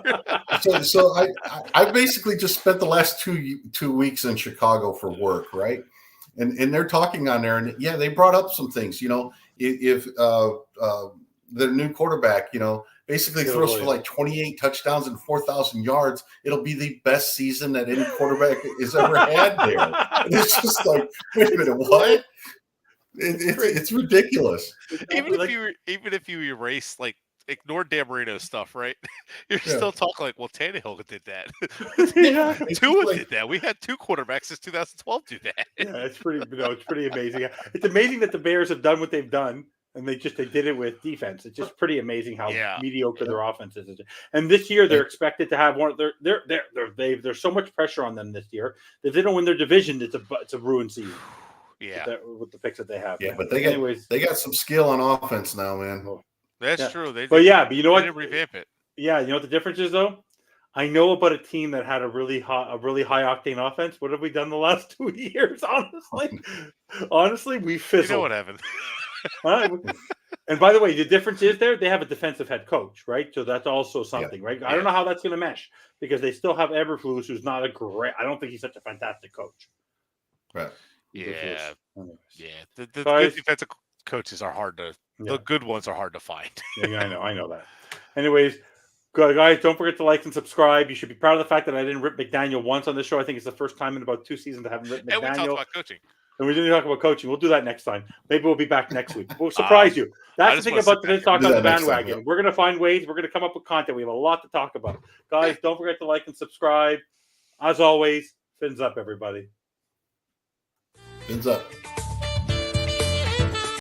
Speaker 4: So I basically just spent the last two weeks in Chicago for work, right? And they're talking on there, and yeah, they brought up some things. You know, if the new quarterback, you know, basically throws for like 28 touchdowns and 4,000 yards, it'll be the best season that any quarterback has ever had there. And it's just like, wait a minute, what? It's ridiculous.
Speaker 1: Even if you erase, like, ignore Dan Marino's stuff, right? You're still talking like, well, Tannehill did that. Tua did that. We had 2 quarterbacks since 2012 do that.
Speaker 3: Yeah, it's pretty amazing. It's amazing that the Bears have done what they've done. And they did it with defense. It's just pretty amazing how mediocre their offense is. And this year they're expected to have one. There's so much pressure on them this year that if they don't win their division, it's a ruined season.
Speaker 1: Yeah,
Speaker 3: with the picks that they have.
Speaker 4: Yeah, but they got some skill on offense now, man.
Speaker 1: That's true.
Speaker 3: But you know what?
Speaker 1: They didn't revamp it.
Speaker 3: Yeah, you know what the difference is though. I know about a team that had a really high octane offense. What have we done the last 2 years? Honestly, we fizzled.
Speaker 1: You know what happened?
Speaker 3: And by the way, the difference is they have a defensive head coach, right? So that's also something, right? I don't know how that's going to mesh because they still have Eberflus, who's not a great. I don't think he's such a fantastic coach.
Speaker 4: Right.
Speaker 1: Yeah. The good defensive coaches are hard to. The good ones are hard to find.
Speaker 3: Yeah, I know that. Anyways, good guys, don't forget to like and subscribe. You should be proud of the fact that I didn't rip McDaniel once on this show. I think it's the first time in about 2 seasons I haven't ripped McDaniel.
Speaker 1: And we talked about coaching.
Speaker 3: And we didn't talk about coaching. We'll do that next time. Maybe we'll be back next week. We'll surprise you. That's the thing about today's talk on the bandwagon. We're going to find ways. We're going to come up with content. We have a lot to talk about. Guys, don't forget to like and subscribe. As always, fins up, everybody.
Speaker 4: Fins up.